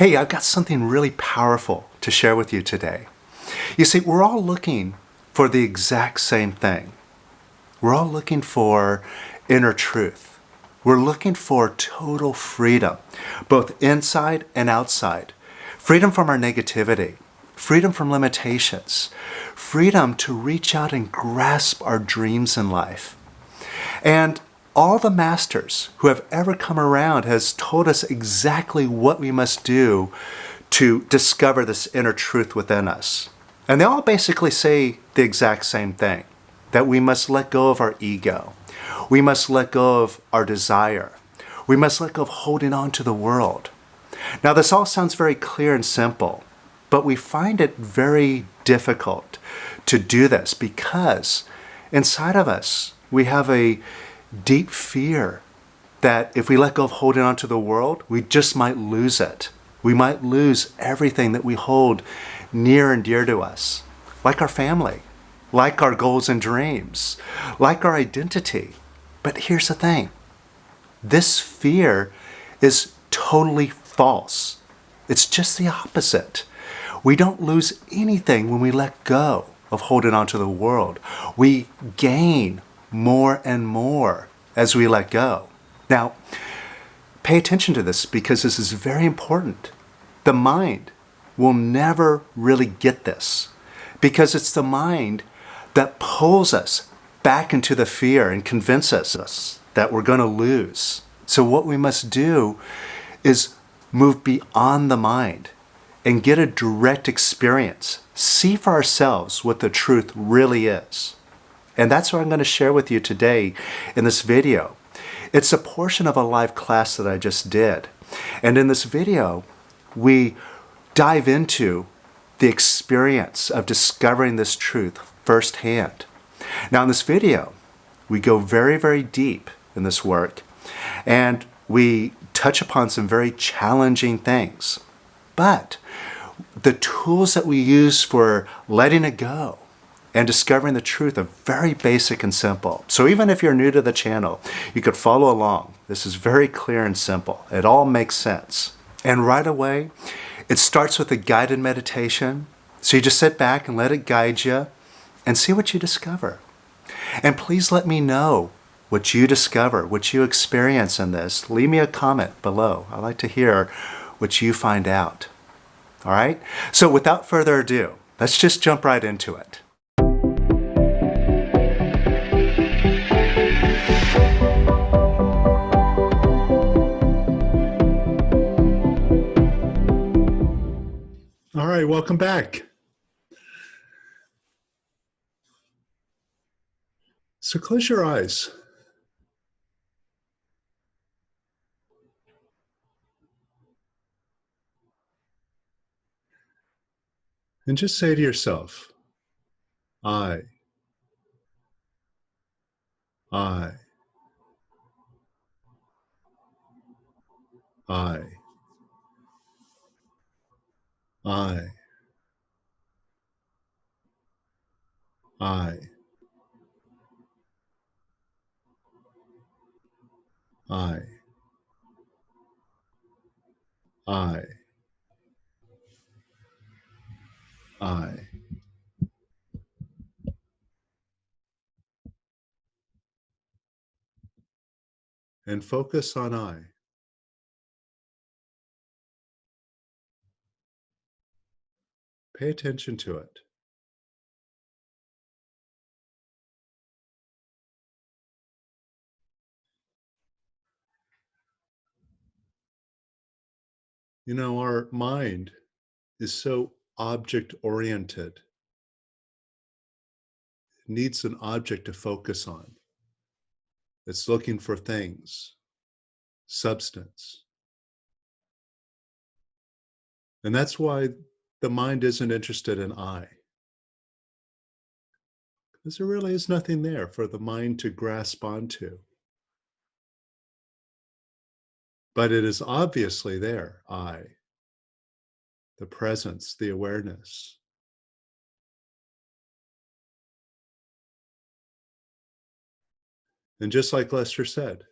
Hey, I've got something really powerful to share with you today. You see, we're all looking for the exact same thing. We're all looking for inner truth. We're looking for total freedom, both inside and outside. Freedom from our negativity, freedom from limitations, freedom to reach out and grasp our dreams in life. And all the masters who have ever come around has told us exactly what we must do to discover this inner truth within us. And they all basically say the exact same thing, that we must let go of our ego. We must let go of our desire. We must let go of holding on to the world. Now, this all sounds very clear and simple, but we find it very difficult to do this because inside of us, we have a deep fear that if we let go of holding on to the world, we just might lose it. We might lose everything that we hold near and dear to us, like our family, like our goals and dreams, like our identity. But here's the thing. This fear is totally false. It's just the opposite. We don't lose anything when we let go of holding on to the world. We gain more and more as we let go. Now, pay attention to this because this is very important. The mind will never really get this because it's the mind that pulls us back into the fear and convinces us that we're going to lose. So what we must do is move beyond the mind and get a direct experience. See for ourselves what the truth really is. And that's what I'm going to share with you today in this video. It's a portion of a live class that I just did. And in this video, we dive into the experience of discovering this truth firsthand. Now in this video, we go very, very deep in this work and we touch upon some very challenging things. But the tools that we use for letting it go and discovering the truth are very basic and simple. So even if you're new to the channel, you could follow along. This is very clear and simple. It all makes sense. And right away, it starts with a guided meditation. So you just sit back and let it guide you and see what you discover. And please let me know what you discover, what you experience in this. Leave me a comment below. I'd like to hear what you find out. All right? So without further ado, let's just jump right into it. All right, welcome back. So close your eyes. And just say to yourself, I, I, I, I, I, I, I, I. And focus on I. Pay attention to it. You know, our mind is so object-oriented. It needs an object to focus on. It's looking for things, substance. And that's why the mind isn't interested in I. Because there really is nothing there for the mind to grasp onto. But it is obviously there, I. The presence, the awareness. And just like Lester said,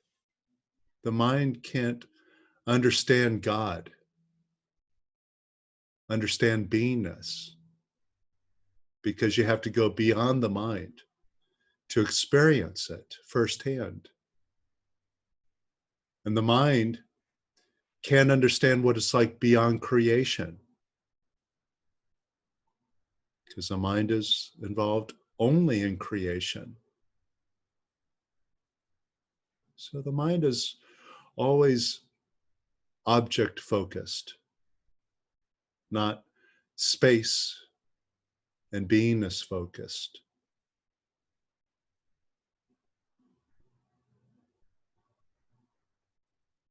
the mind can't understand God. understand beingness, because you have to go beyond the mind to experience it firsthand. And the mind can't understand what it's like beyond creation, because the mind is involved only in creation. So the mind is always object focused, not space and beingness focused.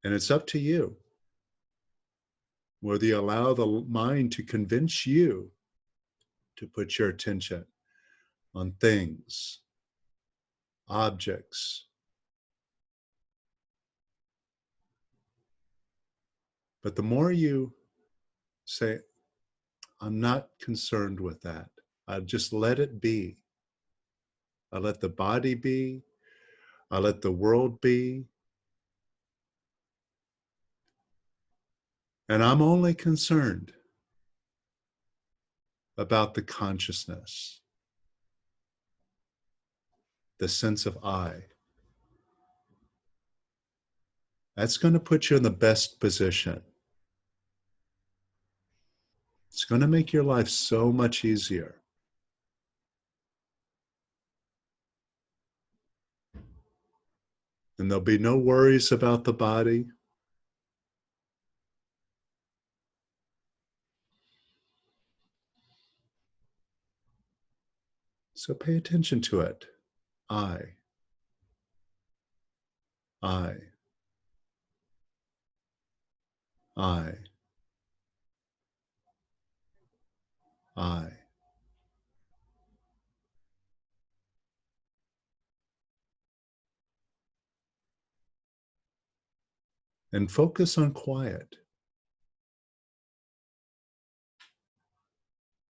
And it's up to you whether you allow the mind to convince you to put your attention on things, objects. But the more you say, I'm not concerned with that, I just let it be. I let the body be. I let the world be. And I'm only concerned about the consciousness, the sense of I. That's going to put you in the best position. It's going to make your life so much easier. And there'll be no worries about the body. So pay attention to it. I. I. I. I. And focus on quiet.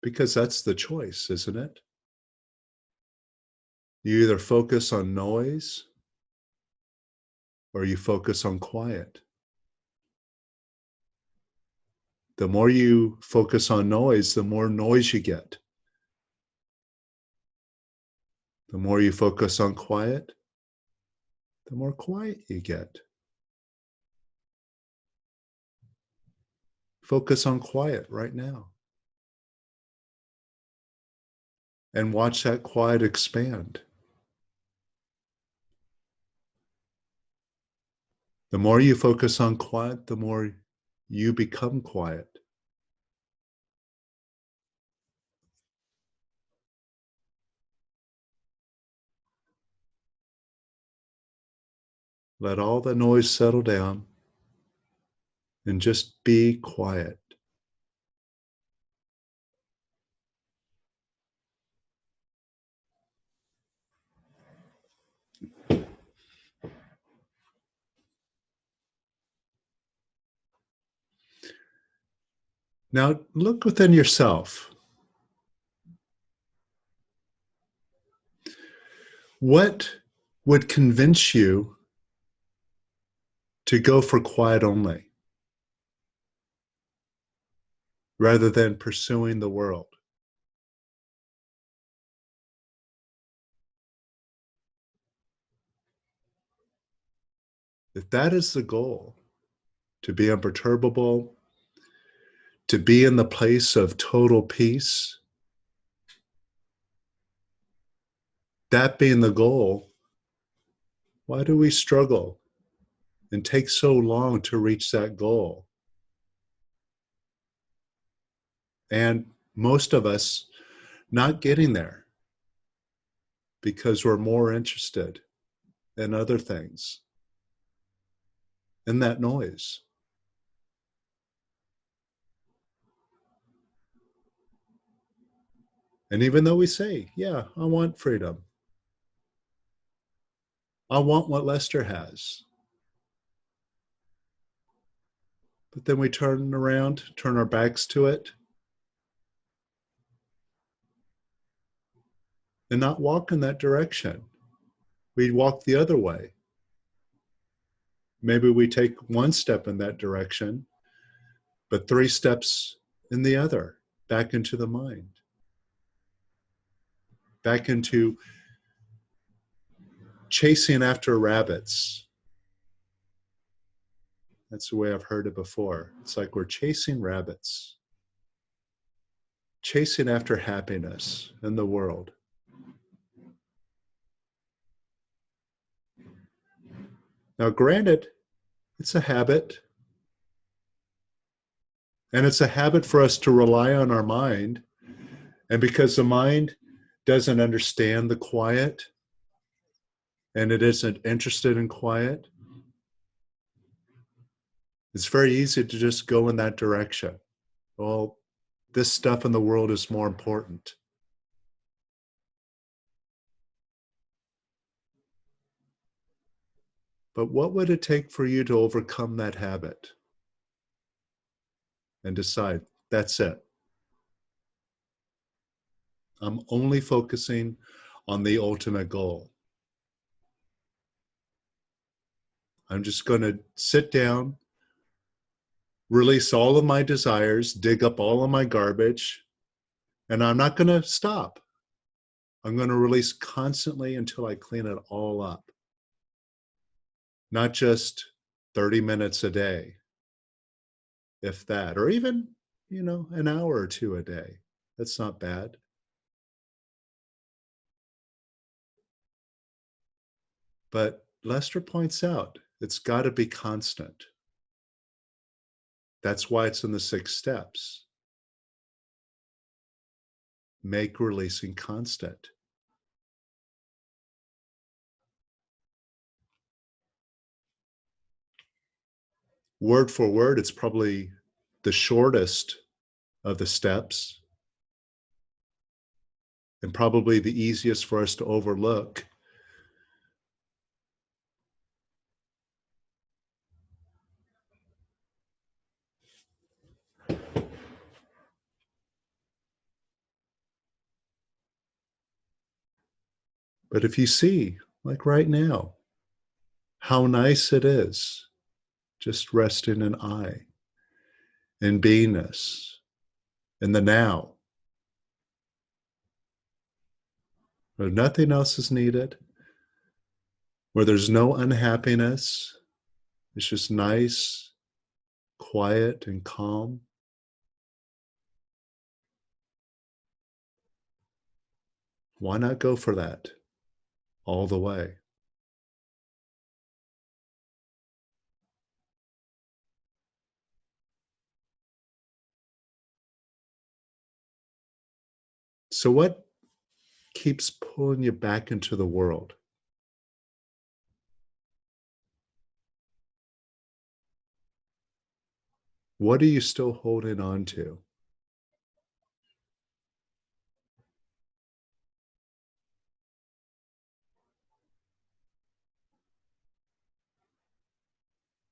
Because that's the choice, isn't it? You either focus on noise or you focus on quiet. The more you focus on noise, the more noise you get. The more you focus on quiet, the more quiet you get. Focus on quiet right now. And watch that quiet expand. The more you focus on quiet, the more you become quiet. Let all the noise settle down and just be quiet. Now look within yourself. What would convince you to go for quiet only rather than pursuing the world? If that is the goal, to be imperturbable, to be in the place of total peace, that being the goal, why do we struggle and take so long to reach that goal? And most of us not getting there because we're more interested in other things, in that noise. And even though we say, yeah, I want freedom, I want what Lester has, but then we turn around, turn our backs to it, and not walk in that direction. We walk the other way. Maybe we take one step in that direction, but 3 steps and the other back into the mind, back into chasing after rabbits. That's the way I've heard it before. It's like we're chasing rabbits, chasing after happiness in the world. Now, granted, it's a habit, and it's a habit for us to rely on our mind. And because the mind doesn't understand the quiet and it isn't interested in quiet, it's very easy to just go in that direction. Well, this stuff in the world is more important. But what would it take for you to overcome that habit and decide, that's it? I'm only focusing on the ultimate goal. I'm just going to sit down, release all of my desires, dig up all of my garbage, and I'm not going to stop. I'm going to release constantly until I clean it all up. Not just 30 minutes a day, if that, or even, an hour or two a day. That's not bad. But Lester points out, it's got to be constant. That's why it's in the 6 steps. Make releasing constant. Word for word, it's probably the shortest of the steps and probably the easiest for us to overlook. But if you see, like right now, how nice it is just resting in I, in beingness, in the now, where nothing else is needed, where there's no unhappiness, it's just nice, quiet, and calm. Why not go for that all the way? So what keeps pulling you back into the world? What are you still holding on to?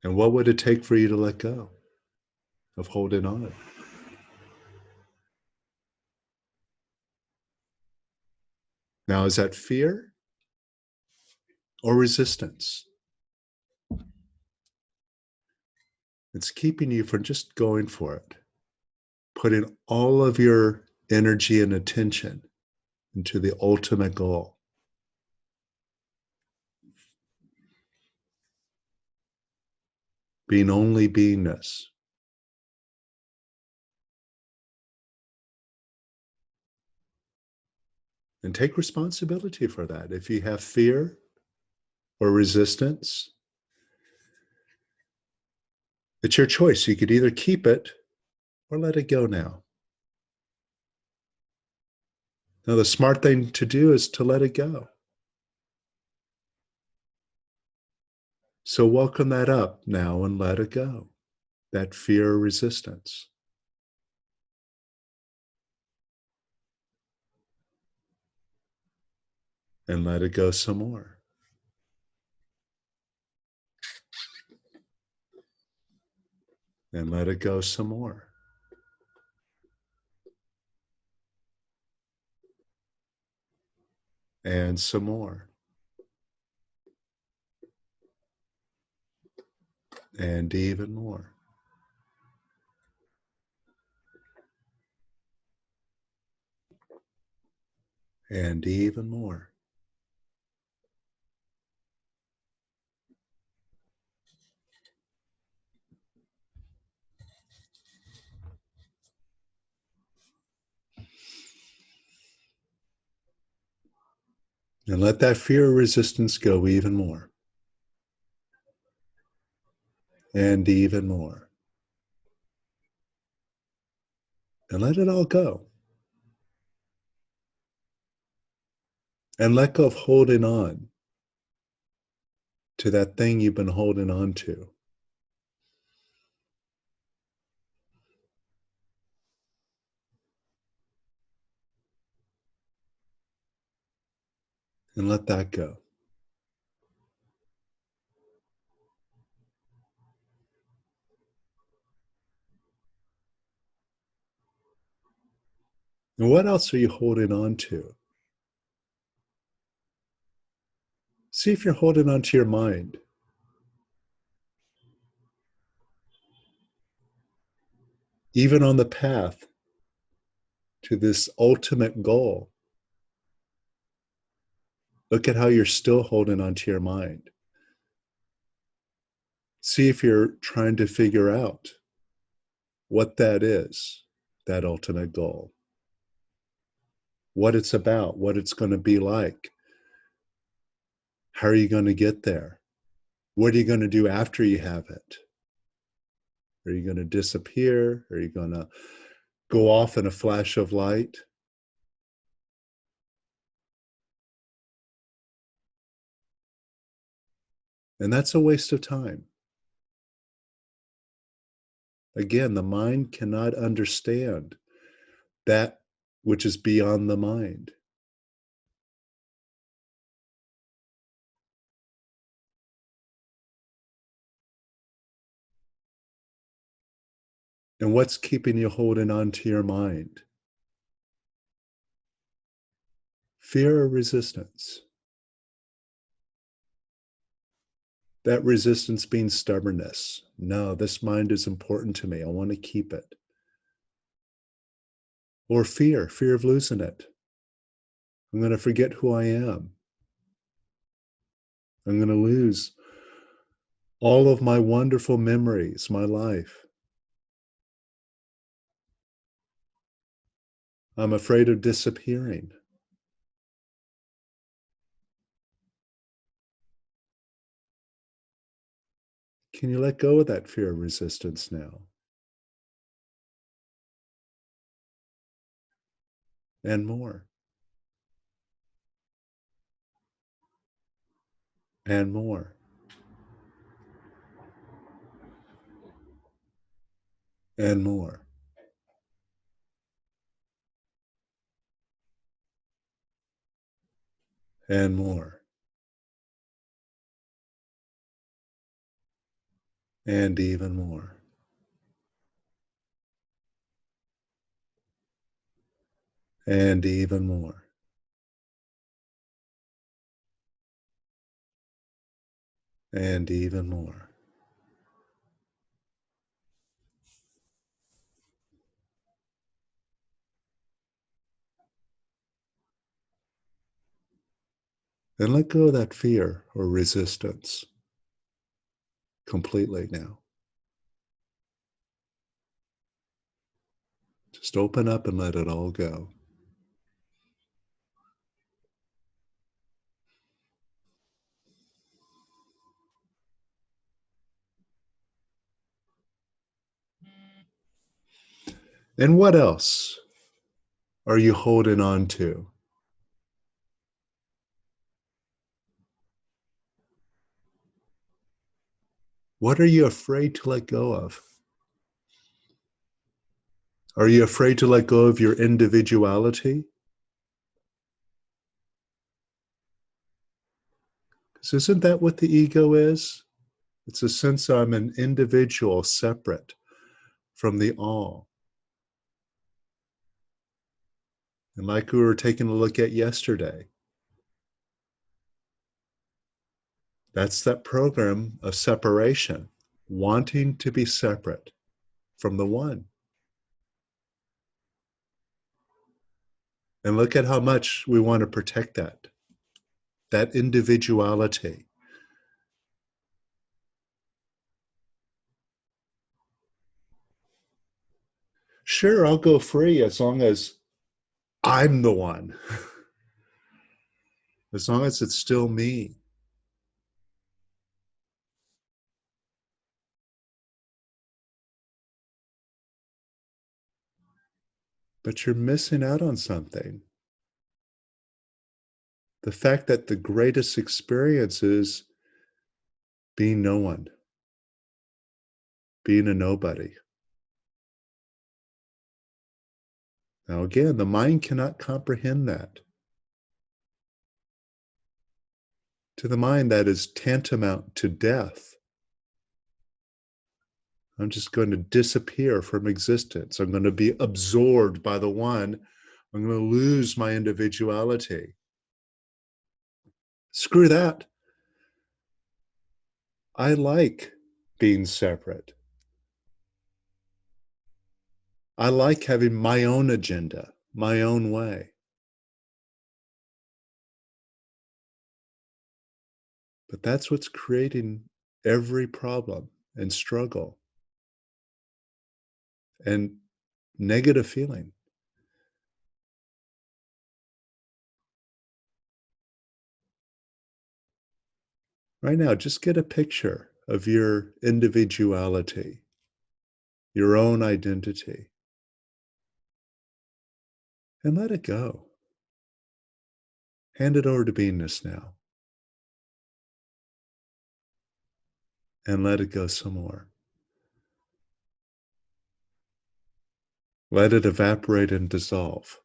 And what would it take for you to let go of holding on? Now, is that fear or resistance? It's keeping you from just going for it, putting all of your energy and attention into the ultimate goal. Being only beingness. And take responsibility for that. If you have fear or resistance, it's your choice. You could either keep it or let it go now. Now, the smart thing to do is to let it go. So welcome that up now and let it go, that fear or resistance. And let it go some more. And let it go some more. And some more. And even more. and even more. And let that fear or resistance go even more. And even more. And let it all go. And let go of holding on to that thing you've been holding on to. And let that go. And what else are you holding on to? See if you're holding on to your mind. Even on the path to this ultimate goal, look at how you're still holding on to your mind. See if you're trying to figure out what that is, that ultimate goal, what it's about, what it's going to be like. How are you going to get there? What are you going to do after you have it? Are you going to disappear? Are you going to go off in a flash of light? And that's a waste of time. Again, the mind cannot understand that which is beyond the mind. And what's keeping you holding on to your mind? Fear or resistance? That resistance being stubbornness. No, this mind is important to me. I want to keep it. Or fear of losing it. I'm going to forget who I am. I'm going to lose all of my wonderful memories, my life. I'm afraid of disappearing. Can you let go of that fear of resistance now? And more. And more. And more. And more. And even more. And even more. And even more. And let go of that fear or resistance completely now. Just open up and let it all go. And what else are you holding on to? What are you afraid to let go of? Are you afraid to let go of your individuality? Because isn't that what the ego is? It's a sense I'm an individual separate from the all. And like we were taking a look at yesterday, that's that program of separation, wanting to be separate from the one. And look at how much we want to protect that individuality. Sure, I'll go free as long as I'm the one, as long as it's still me. But you're missing out on something. The fact that the greatest experience is being no one, being a nobody. Now, again, the mind cannot comprehend that. To the mind, that is tantamount to death. I'm just going to disappear from existence. I'm going to be absorbed by the one. I'm going to lose my individuality. Screw that. I like being separate. I like having my own agenda, my own way. But that's what's creating every problem and struggle and negative feeling. Right now, just get a picture of your individuality, your own identity, and let it go. Hand it over to beingness now and let it go some more. Let it evaporate and dissolve.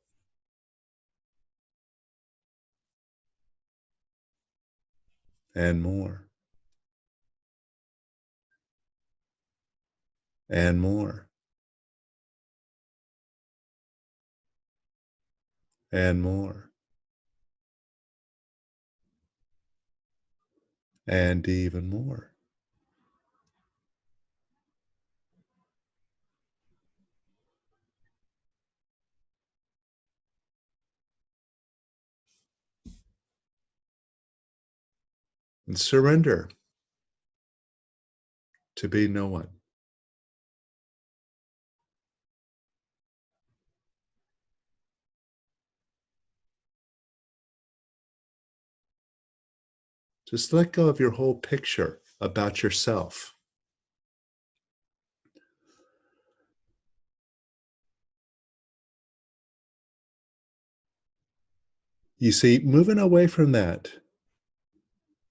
And more. And more. And more. And even more. And surrender to be no one. Just let go of your whole picture about yourself. You see, moving away from that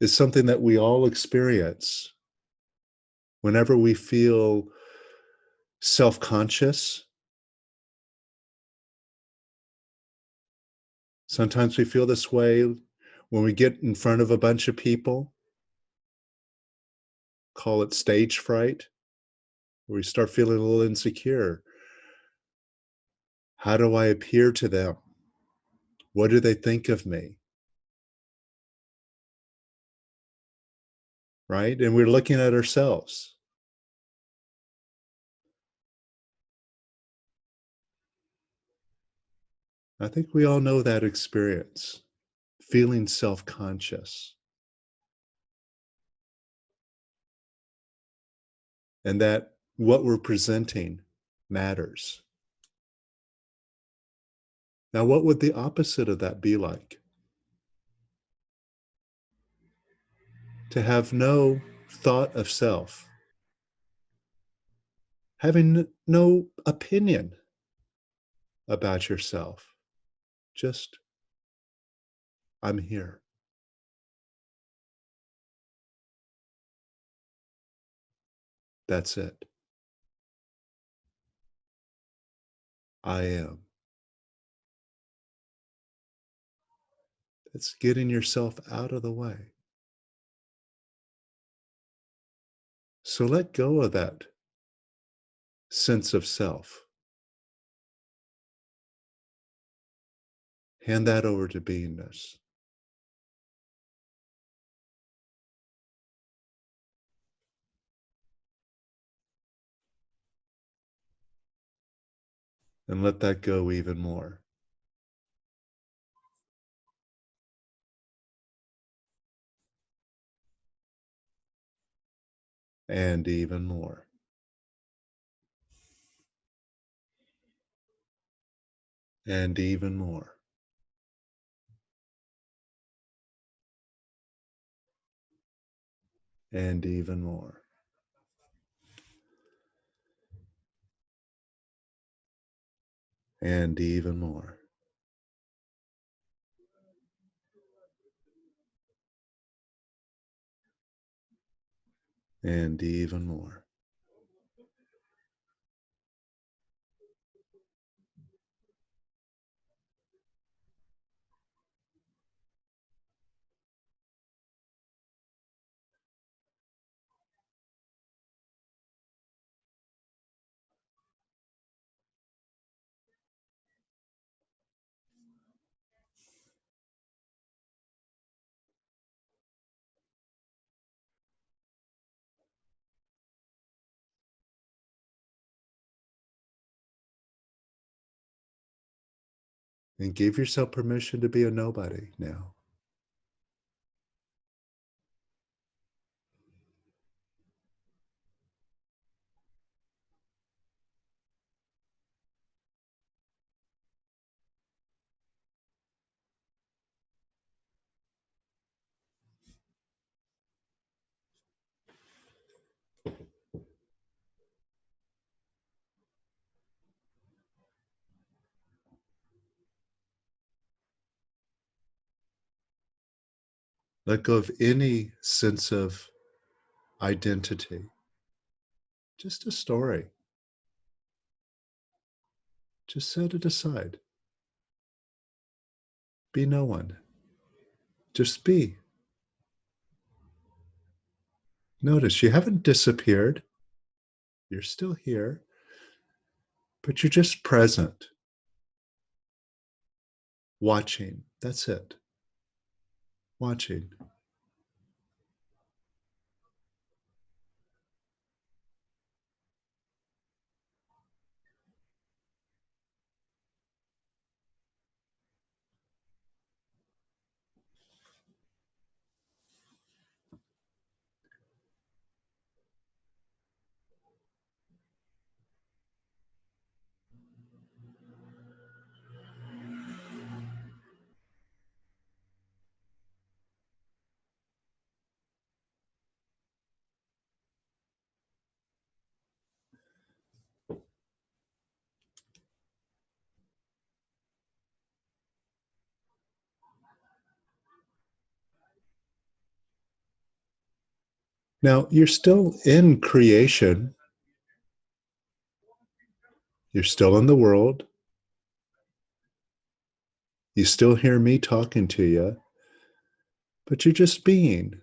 is something that we all experience whenever we feel self-conscious. Sometimes we feel this way when we get in front of a bunch of people, call it stage fright, where we start feeling a little insecure. How do I appear to them? What do they think of me? Right? And we're looking at ourselves. I think we all know that experience, feeling self-conscious. And that what we're presenting matters. Now, what would the opposite of that be like? To have no thought of self, having no opinion about yourself, just, I'm here. That's it. I am. It's getting yourself out of the way. So let go of that sense of self. Hand that over to beingness. And let that go even more. and even more, and even more, and even more, and even more. And even more. And give yourself permission to be a nobody now. Let go of any sense of identity. Just a story. Just set it aside. Be no one. Just be. Notice you haven't disappeared. You're still here, but you're just present, watching. That's it. Watching. Now, you're still in creation. You're still in the world. You still hear me talking to you, but you're just being,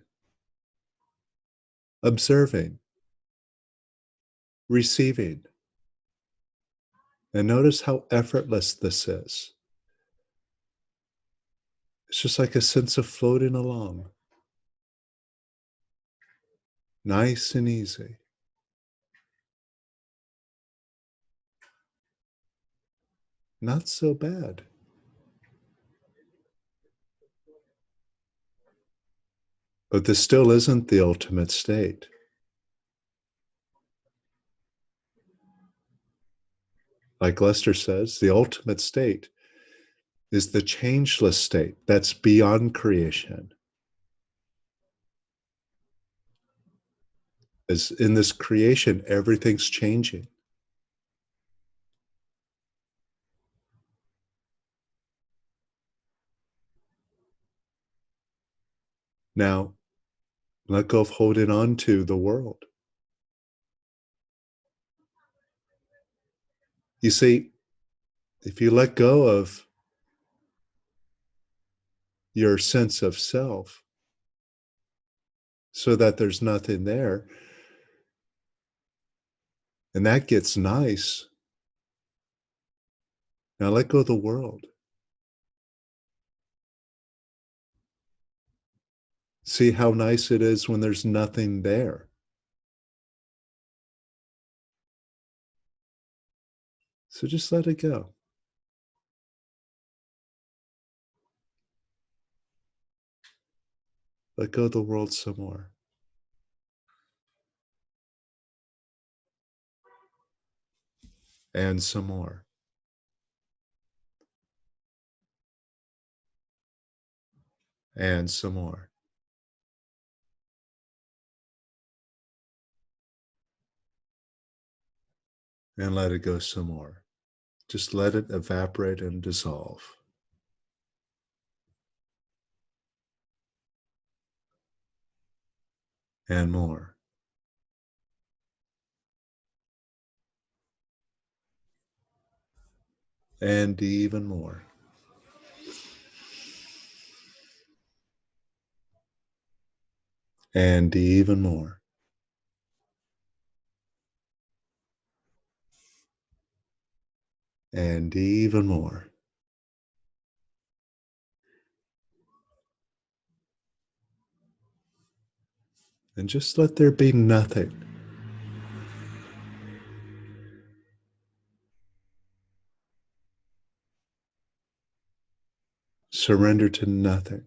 observing, receiving. And notice how effortless this is. It's just like a sense of floating along, nice and easy. Not so bad. But this still isn't the ultimate state. Like Lester says, the ultimate state is the changeless state that's beyond creation. As in this creation, everything's changing. Now, let go of holding on to the world. You see, if you let go of your sense of self so that there's nothing there, and that gets nice, now let go of the world. See how nice it is when there's nothing there. So just let it go. Let go of the world some more. and some more, and some more. And let it go some more. Just let it evaporate and dissolve. And more. And even more. And even more. And even more. And just let there be nothing. Surrender to nothing.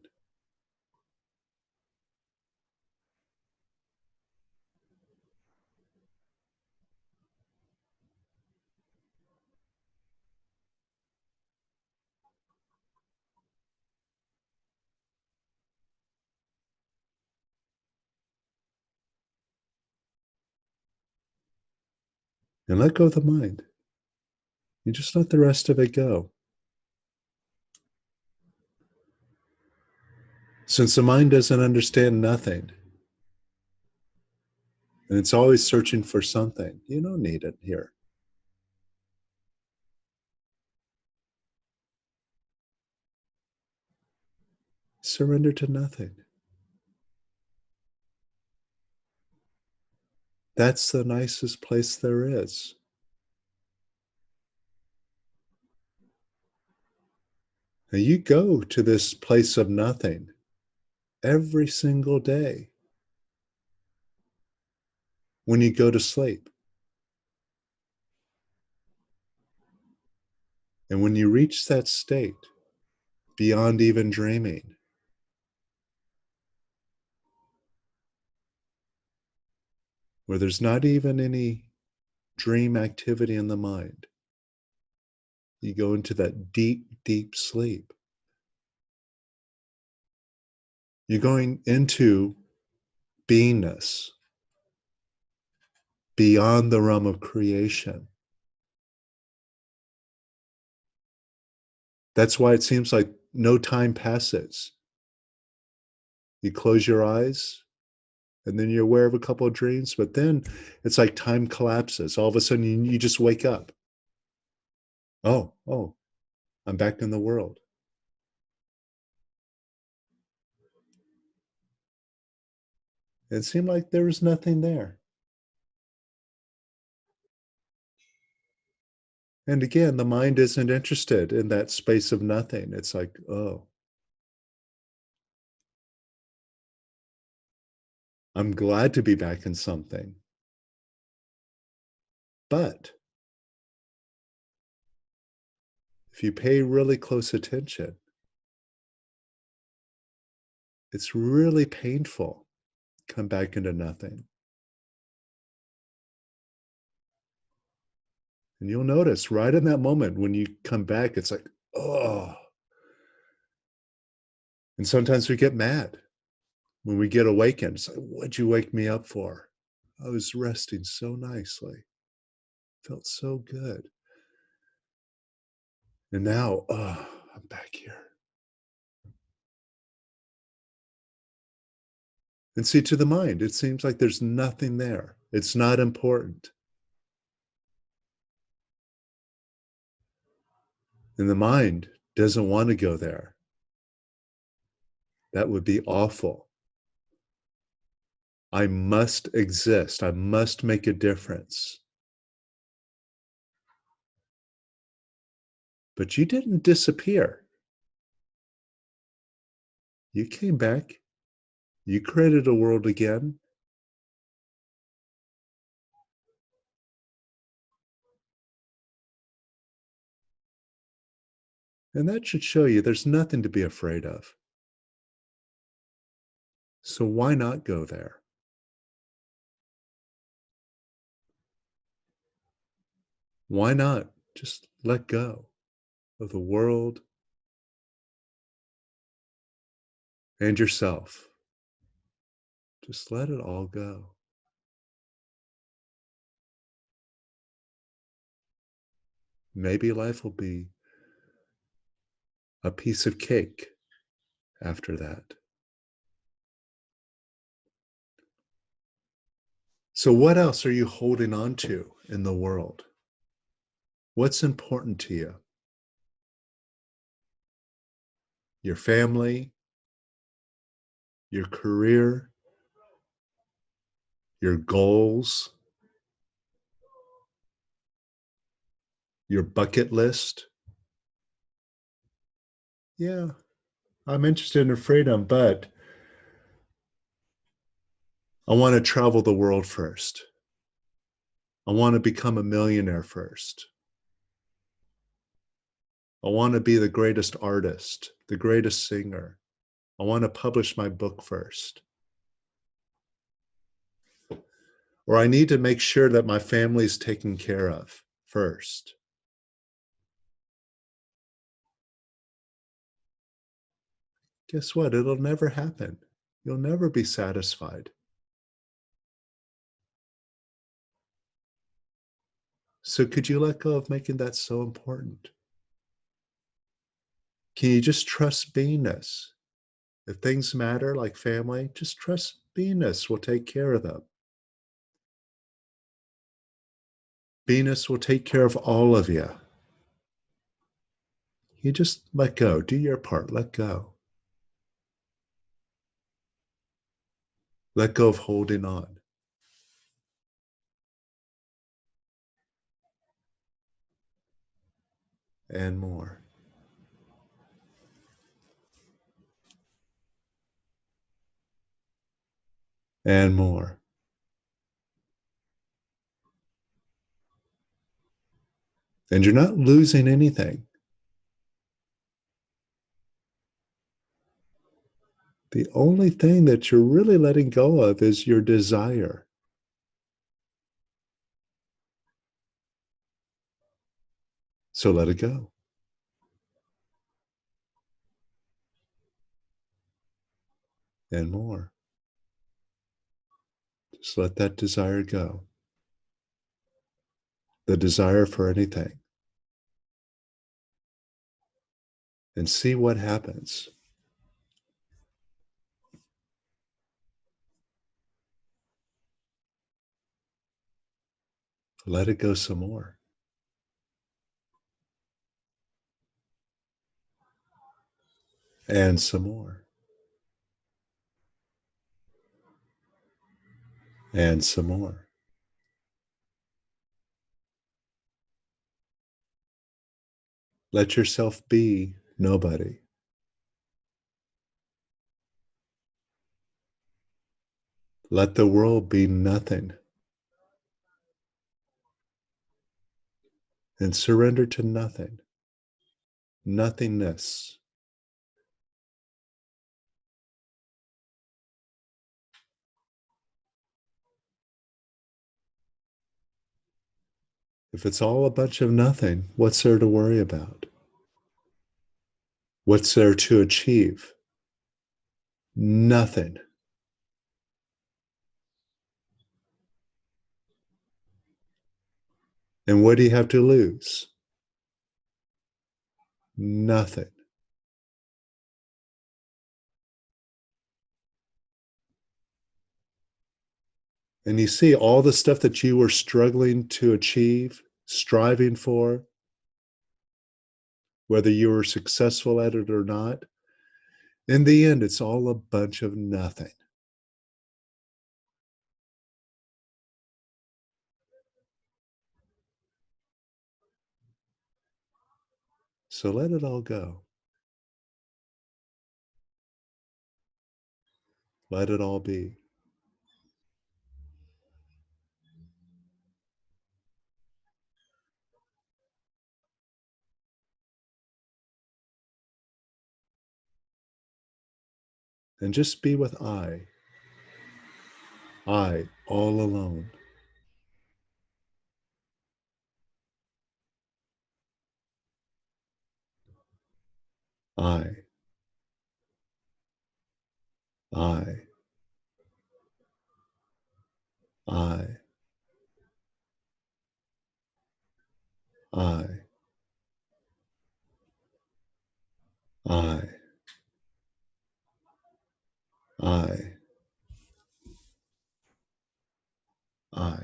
And let go of the mind. You just let the rest of it go. Since the mind doesn't understand nothing, and it's always searching for something, you don't need it here. Surrender to nothing. That's the nicest place there is. Now you go to this place of nothing every single day when you go to sleep. And when you reach that state, beyond even dreaming, where there's not even any dream activity in the mind, you go into that deep, deep sleep. You're going into beingness beyond the realm of creation. That's why it seems like no time passes. You close your eyes and then you're aware of a couple of dreams, but then it's like time collapses. All of a sudden you just wake up. Oh, I'm back in the world. It seemed like there was nothing there. And again, the mind isn't interested in that space of nothing. It's like, oh, I'm glad to be back in something. But if you pay really close attention, it's really painful. Come back into nothing. And you'll notice right in that moment when you come back, it's like, oh. And sometimes we get mad when we get awakened. It's like, what'd you wake me up for? I was resting so nicely. Felt so good. And now, oh, I'm back here. And see, to the mind, it seems like there's nothing there. It's not important. And the mind doesn't want to go there. That would be awful. I must exist. I must make a difference. But you didn't disappear. You came back. You created a world again. And that should show you there's nothing to be afraid of. So why not go there? Why not just let go of the world and yourself? Just let it all go. Maybe life will be a piece of cake after that. So, what else are you holding on to in the world? What's important to you? Your family, your career, your goals, your bucket list? Yeah, I'm interested in freedom, but I want to travel the world first. I want to become a millionaire first. I want to be the greatest artist, the greatest singer. I want to publish my book first. Or I need to make sure that my family's taken care of first. Guess what? It'll never happen. You'll never be satisfied. So could you let go of making that so important? Can you just trust beingness? If things matter like family, just trust beingness will take care of them. Beingness will take care of all of you. You just let go. Do your part. Let go. Let go of holding on. And more. And more. And you're not losing anything. The only thing that you're really letting go of is your desire. So let it go. And more. Just let that desire go. The desire for anything. And see what happens. Let it go some more. And some more. And some more. Let yourself be nobody. Let the world be nothing. And surrender to nothing. Nothingness. If it's all a bunch of nothing, what's there to worry about? What's there to achieve? Nothing. And what do you have to lose? Nothing. And you see all the stuff that you were struggling to achieve, striving for, whether you were successful at it or not, in the end, it's all a bunch of nothing. So let it all go. Let it all be. And just be with I all alone. I, I, I, I, I, I, I.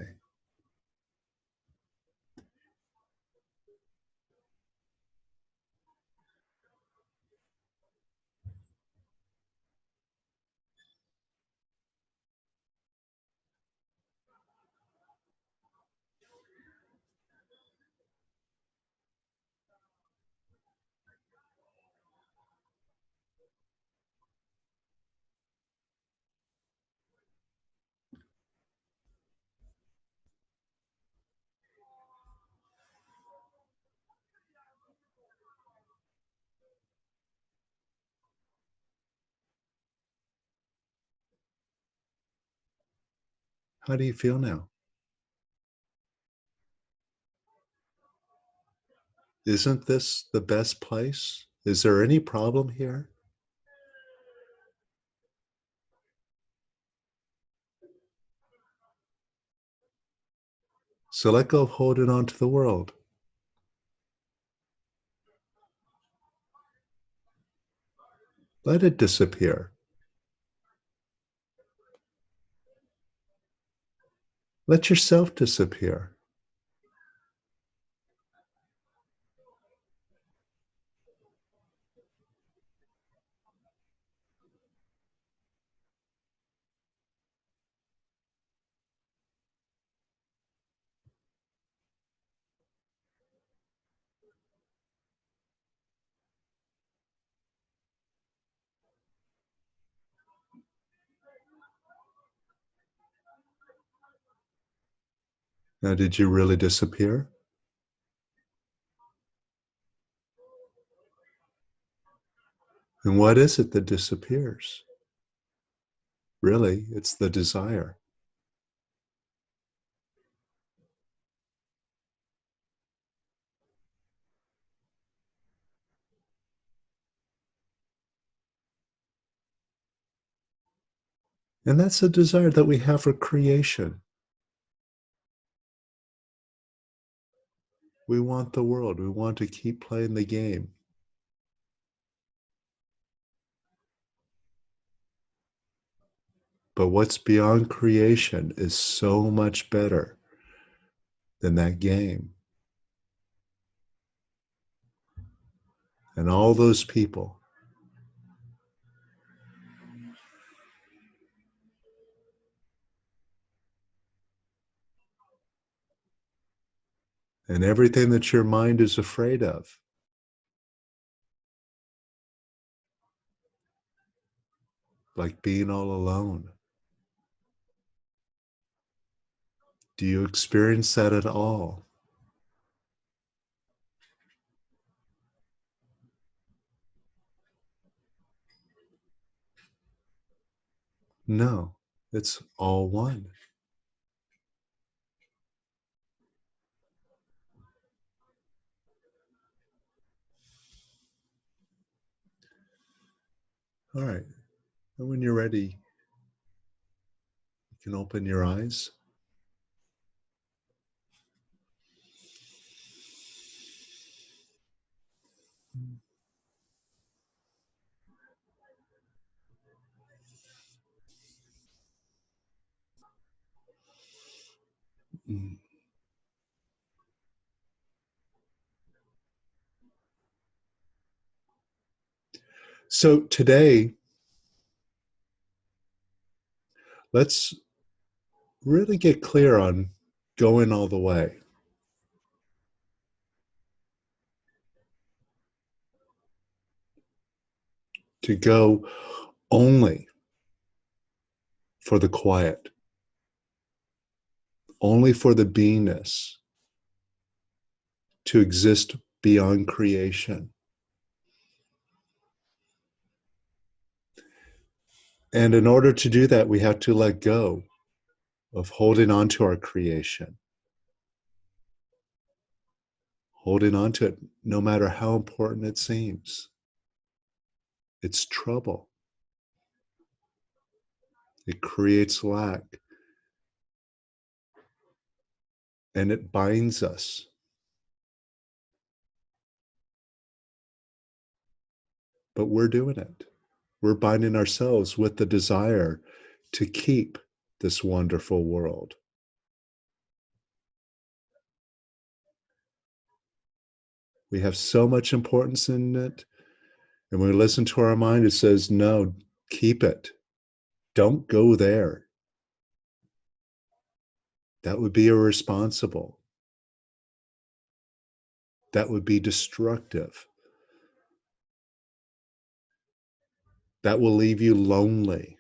How do you feel now? Isn't this the best place? Is there any problem here? So let go of holding on to the world. Let it disappear. Let yourself disappear. Now, did you really disappear? And what is it that disappears? Really, it's the desire. And that's a desire that we have for creation. We want the world. We want to keep playing the game. But what's beyond creation is so much better than that game. And all those people. And everything that your mind is afraid of. Like being all alone. Do you experience that at all? No, it's all one. All right. And when you're ready, you can open your eyes. Mm. So today, let's really get clear on going all the way. To go only for the quiet, only for the beingness, to exist beyond creation. And in order to do that, we have to let go of holding on to our creation, holding on to it no matter how important it seems. It's trouble. It creates lack. And it binds us. But we're doing it. We're binding ourselves with the desire to keep this wonderful world. We have so much importance in it. And when we listen to our mind, it says, no, keep it. Don't go there. That would be irresponsible. That would be destructive. That will leave you lonely.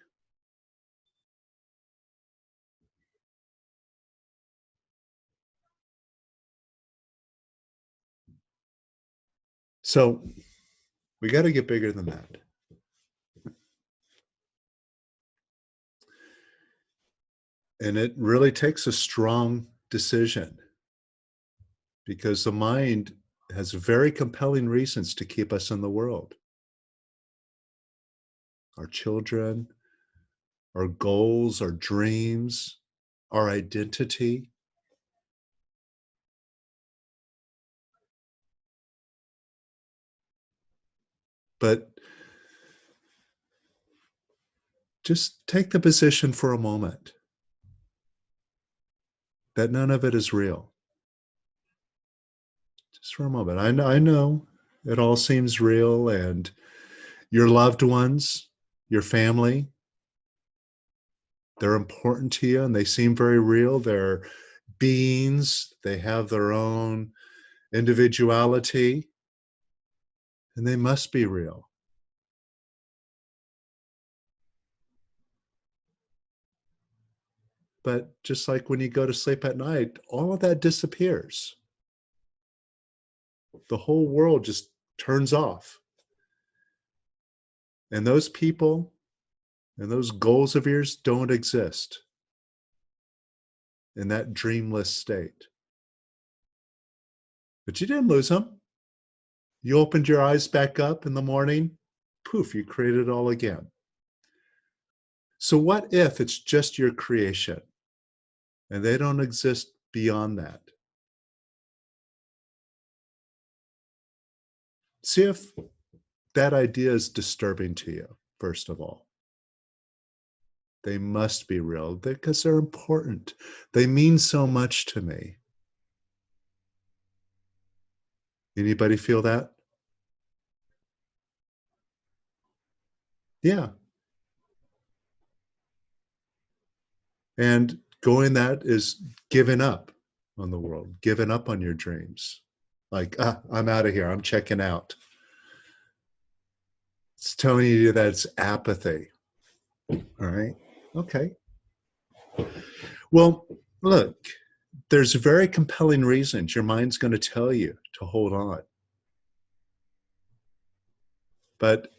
So we got to get bigger than that. And it really takes a strong decision, because the mind has very compelling reasons to keep us in the world. Our children, our goals, our dreams, our identity. But just take the position for a moment that none of it is real. Just for a moment. I know it all seems real, and your loved ones, your family, they're important to you and they seem very real. They're beings, they have their own individuality, and they must be real. But just like when you go to sleep at night, all of that disappears. The whole world just turns off. And those people and those goals of yours don't exist in that dreamless state. But you didn't lose them. You opened your eyes back up in the morning, poof, you created it all again. So what if it's just your creation and they don't exist beyond that? See if that idea is disturbing to you, first of all. They must be real because they're important. They mean so much to me. Anybody feel that? Yeah. And going that is giving up on the world, giving up on your dreams. Like, I'm out of here. I'm checking out. It's telling you that it's apathy. All right. Okay. Well, look, there's very compelling reasons your mind's going to tell you to hold on. But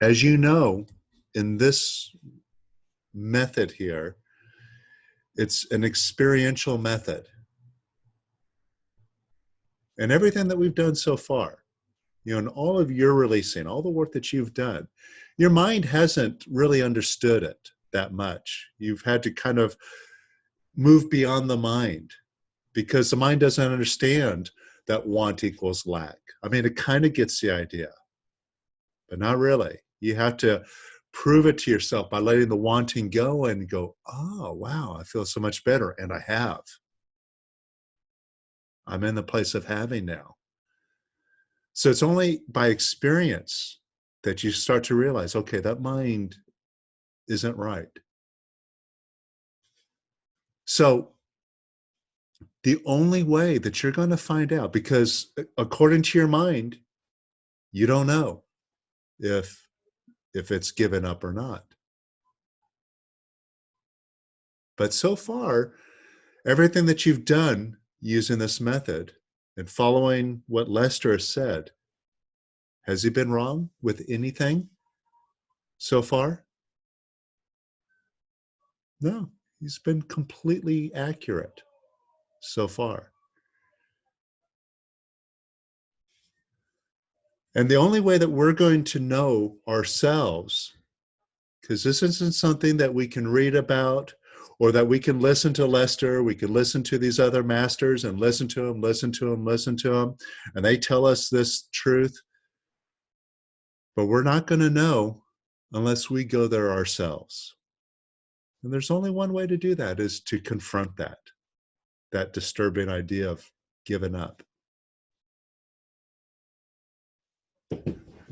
as you know, in this method here, it's an experiential method. And everything that we've done so far, and all of your releasing, all the work that you've done, your mind hasn't really understood it that much. You've had to kind of move beyond the mind, because the mind doesn't understand that want equals lack. I mean, it kind of gets the idea, but not really. You have to prove it to yourself by letting the wanting go and go, oh, wow, I feel so much better. And I have. I'm in the place of having now. So it's only by experience that you start to realize, okay, that mind isn't right. So the only way that you're going to find out, because according to your mind, you don't know if it's given up or not. But so far, everything that you've done using this method and following what Lester has said, has he been wrong with anything so far? No, he's been completely accurate so far. And the only way that we're going to know ourselves, because this isn't something that we can read about or that we can listen to Lester, we can listen to these other masters and listen to them, and they tell us this truth, but we're not going to know unless we go there ourselves. And there's only one way to do that, is to confront that disturbing idea of giving up.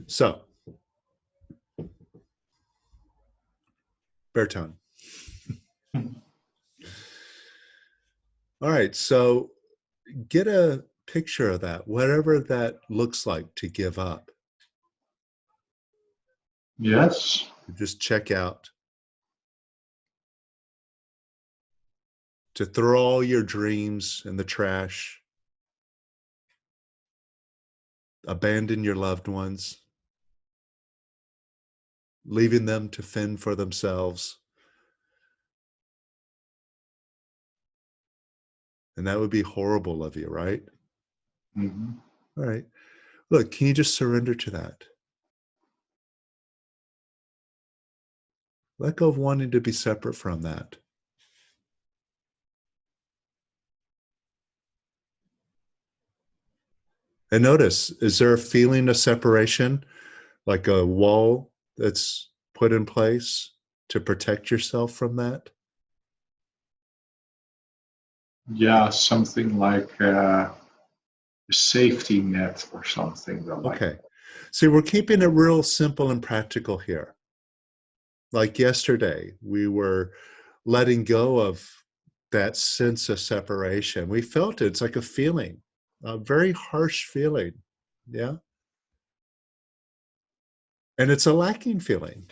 So, baritone. All right, so get a picture of that, whatever that looks like to give up. Yes. Just check out. To throw all your dreams in the trash. Abandon your loved ones. Leaving them to fend for themselves. And that would be horrible of you, right? Mm-hmm. All right. Look, can you just surrender to that? Let go of wanting to be separate from that. And notice, is there a feeling of separation, like a wall that's put in place to protect yourself from that? Yeah, something like a safety net or something. Okay. See, we're keeping it real simple and practical here. Like yesterday, we were letting go of that sense of separation. We felt it. It's like a feeling, a very harsh feeling. Yeah. And it's a lacking feeling.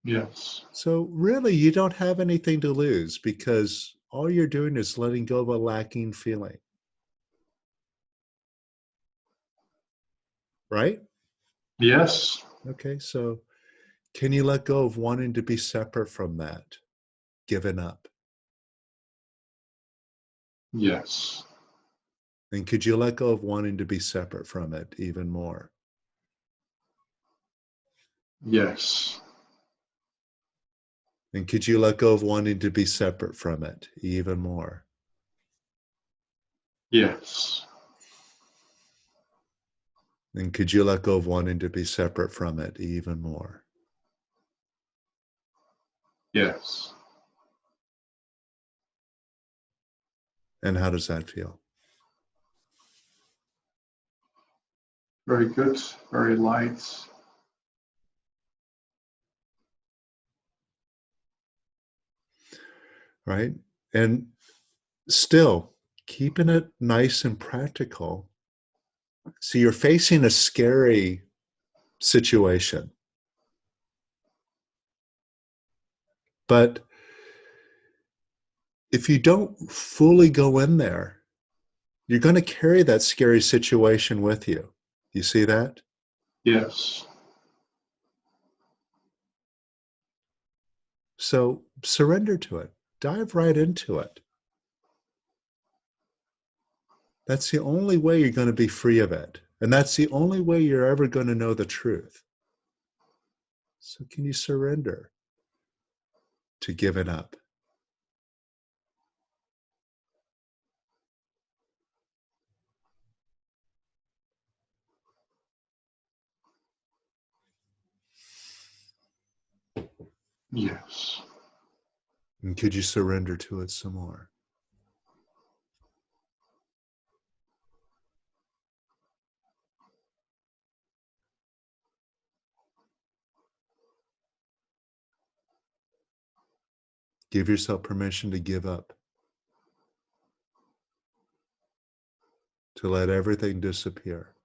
Yes. So really, you don't have anything to lose, because all you're doing is letting go of a lacking feeling. Right? Yes. Okay. So can you let go of wanting to be separate from that, giving up? Yes. And could you let go of wanting to be separate from it even more? Yes. And could you let go of wanting to be separate from it even more? Yes. And could you let go of wanting to be separate from it even more? Yes. And how does that feel? Very good. Very light. Right? And still keeping it nice and practical. So you're facing a scary situation, but if you don't fully go in there, you're going to carry that scary situation with you. You see that? Yes. So surrender to it. Dive right into it. That's the only way you're going to be free of it. And that's the only way you're ever going to know the truth. So can you surrender to give it up? Yes. And could you surrender to it some more? Give yourself permission to give up, to let everything disappear.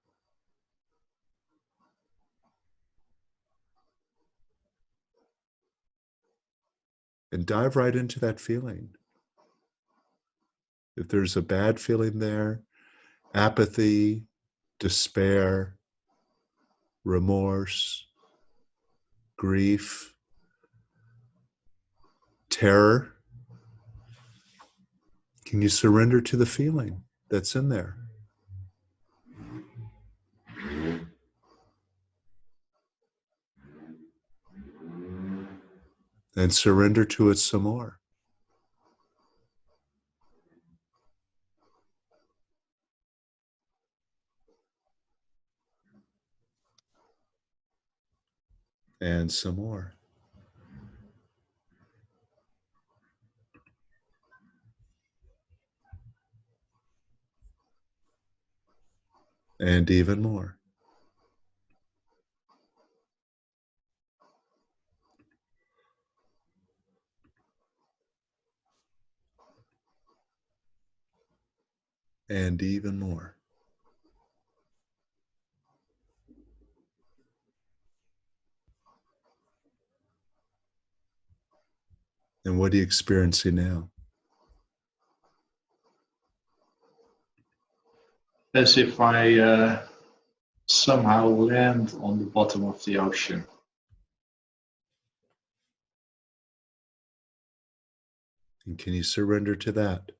And dive right into that feeling. If there's a bad feeling there, apathy, despair, remorse, grief, terror, can you surrender to the feeling that's in there? And surrender to it some more. And some more. And even more. And even more. And what are you experiencing now? As if I somehow land on the bottom of the ocean. And can you surrender to that?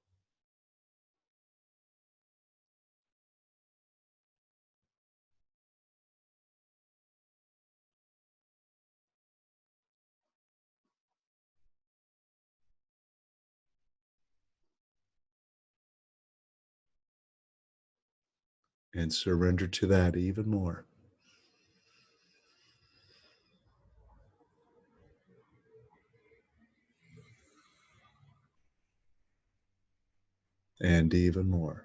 And surrender to that even more. And even more.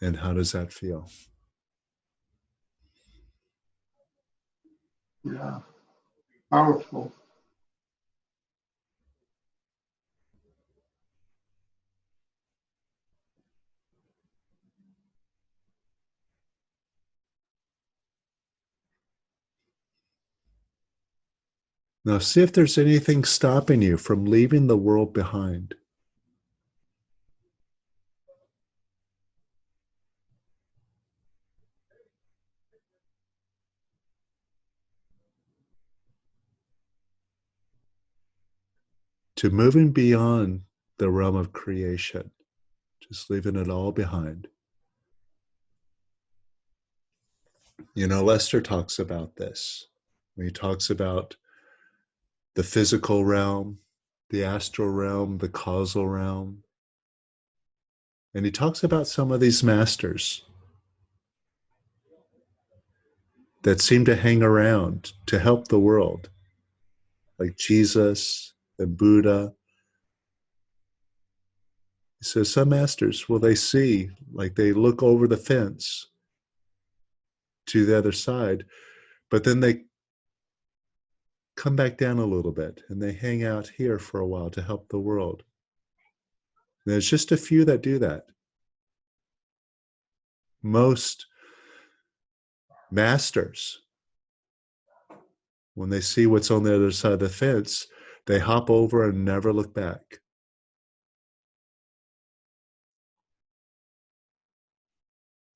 And how does that feel? Yeah, powerful. Now see if there's anything stopping you from leaving the world behind. To moving beyond the realm of creation, just leaving it all behind. You know, Lester talks about this. He talks about the physical realm, the astral realm, the causal realm. And he talks about some of these masters that seem to hang around to help the world, like Jesus and Buddha. He says some masters, well, they see, like they look over the fence to the other side, but then they come back down a little bit and they hang out here for a while to help the world. And there's just a few that do that. Most masters, when they see what's on the other side of the fence, they hop over and never look back.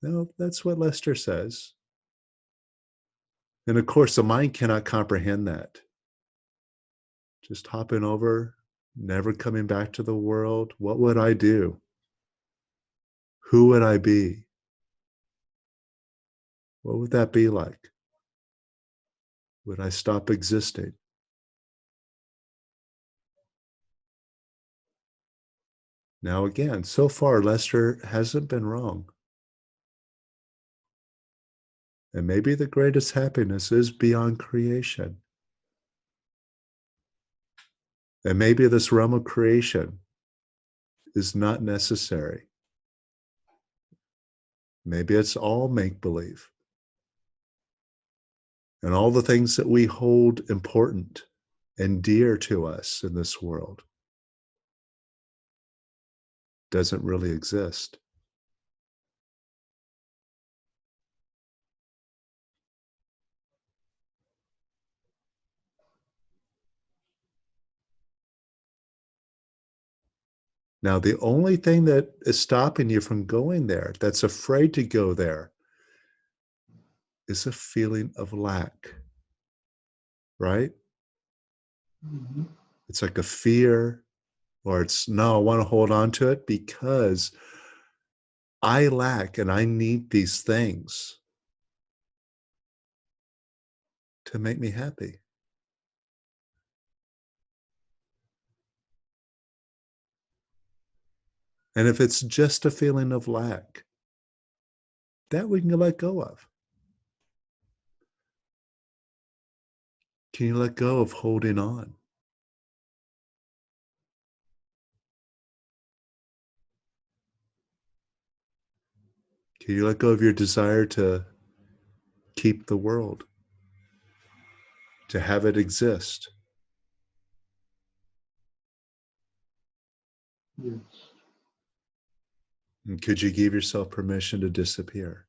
No, that's what Lester says. And of course, the mind cannot comprehend that. Just hopping over, never coming back to the world. What would I do? Who would I be? What would that be like? Would I stop existing? Now, again, so far, Lester hasn't been wrong. And maybe the greatest happiness is beyond creation. And maybe this realm of creation is not necessary. Maybe it's all make-believe. And all the things that we hold important and dear to us in this world doesn't really exist. Now, the only thing that is stopping you from going there, that's afraid to go there, is a feeling of lack, right? Mm-hmm. It's like a fear Or it's, no, I want to hold on to it because I lack and I need these things to make me happy. And if it's just a feeling of lack, that we can let go of. Can you let go of holding on? Can you let go of your desire to keep the world, to have it exist? Yes. And could you give yourself permission to disappear?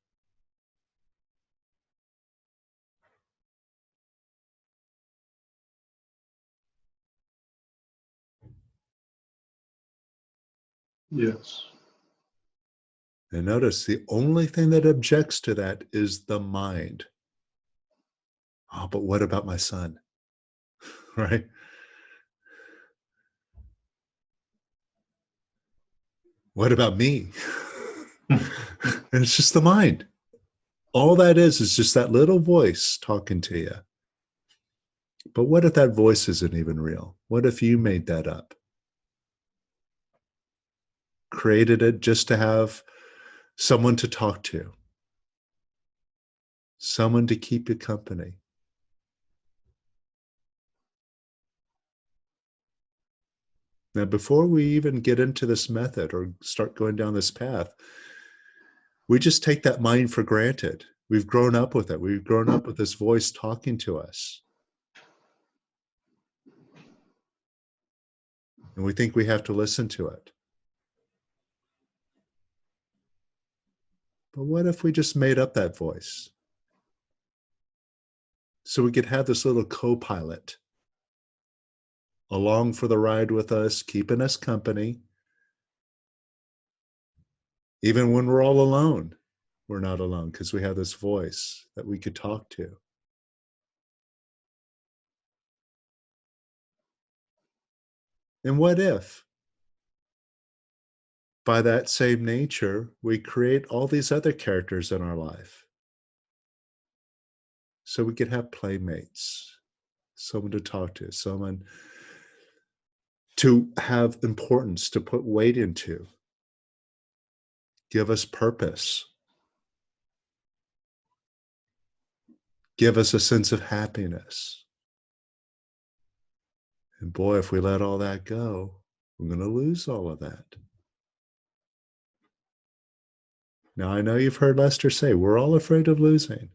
Yes. And notice the only thing that objects to that is the mind. Oh, but what about my son? Right? What about me? And it's just the mind. All that is just that little voice talking to you. But what if that voice isn't even real? What if you made that up? Created it just to have someone to talk to, someone to keep you company. Now, before we even get into this method or start going down this path, we just take that mind for granted. We've grown up with it. We've grown up with this voice talking to us. And we think we have to listen to it. But what if we just made up that voice? So we could have this little co-pilot along for the ride with us, keeping us company. Even when we're all alone, we're not alone because we have this voice that we could talk to. And what if, by that same nature, we create all these other characters in our life? So we could have playmates, someone to talk to, someone to have importance, to put weight into, give us purpose, give us a sense of happiness. And boy, if we let all that go, we're going to lose all of that. Now, I know you've heard Lester say, we're all afraid of losing.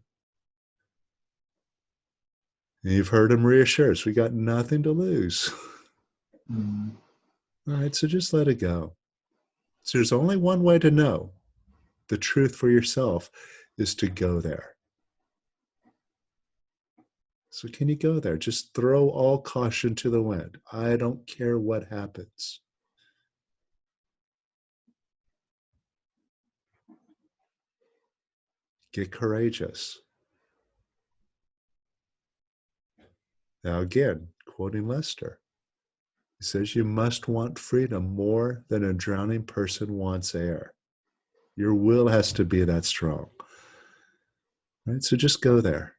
And you've heard him reassure us, we got nothing to lose. Mm. All right, so just let it go. So there's only one way to know the truth for yourself is to go there. So can you go there? Just throw all caution to the wind. I don't care what happens. Get courageous. Now again, quoting Lester, he says, you must want freedom more than a drowning person wants air. Your will has to be that strong. Right? So just go there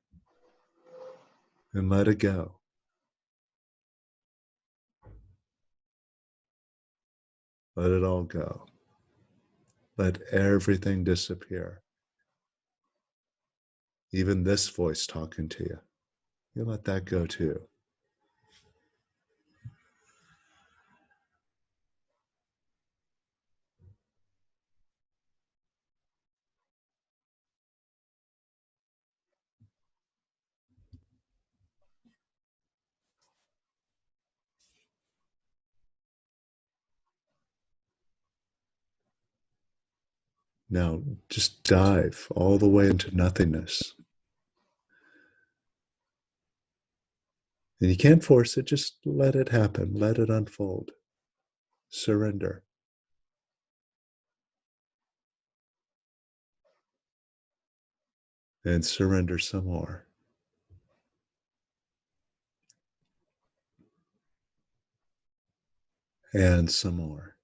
and let it go. Let it all go. Let everything disappear. Even this voice talking to you. You let that go too. Now just dive all the way into nothingness. And you can't force it, just let it happen, let it unfold. Surrender. And surrender some more. And some more.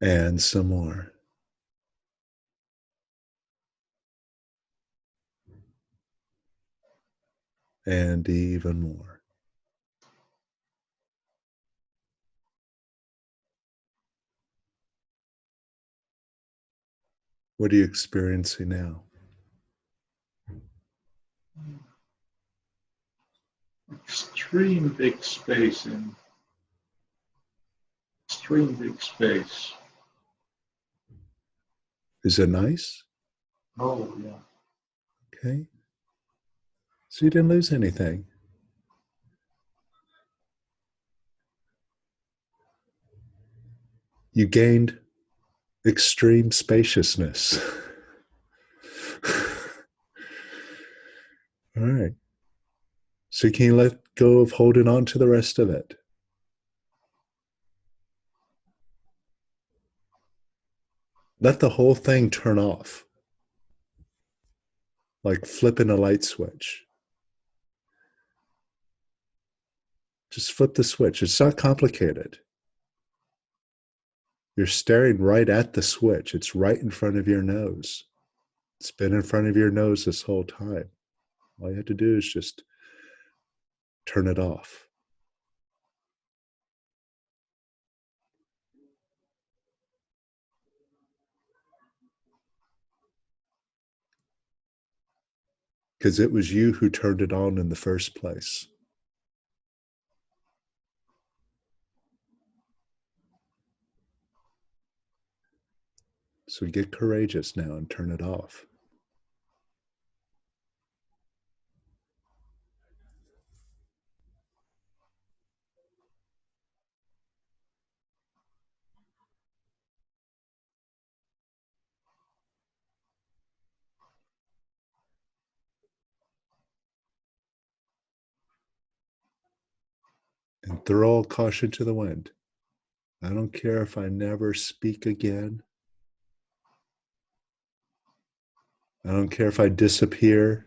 And some more. And even more. What are you experiencing now? Extreme big space in extreme big space. Is it nice? Oh yeah. Okay. So you didn't lose anything. You gained extreme spaciousness. All right. So can you let go of holding on to the rest of it? Let the whole thing turn off, like flipping a light switch. Just flip the switch. It's not complicated. You're staring right at the switch. It's right in front of your nose. It's been in front of your nose this whole time. All you have to do is just turn it off. Because it was you who turned it on in the first place. So get courageous now and turn it off. And throw all caution to the wind. I don't care if I never speak again. I don't care if I disappear.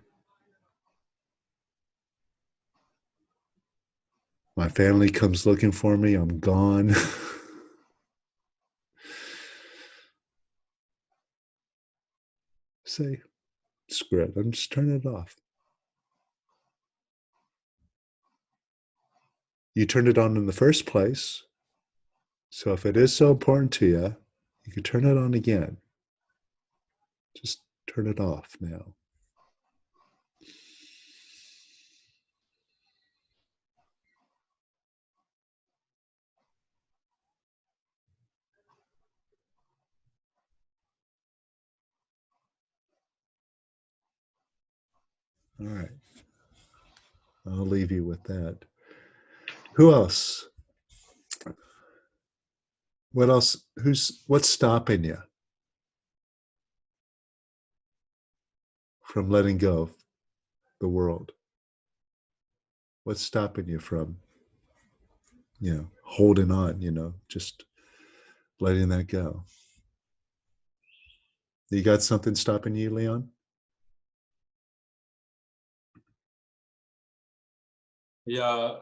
My family comes looking for me. I'm gone. Say, screw it. I'm just turning it off. You turned it on in the first place. So if it is so important to you, you can turn it on again. Just turn it off now. All right. I'll leave you with that. Who else? What else? What's stopping you from letting go of the world? What's stopping you from, holding on, just letting that go? You got something stopping you, Leon? Yeah.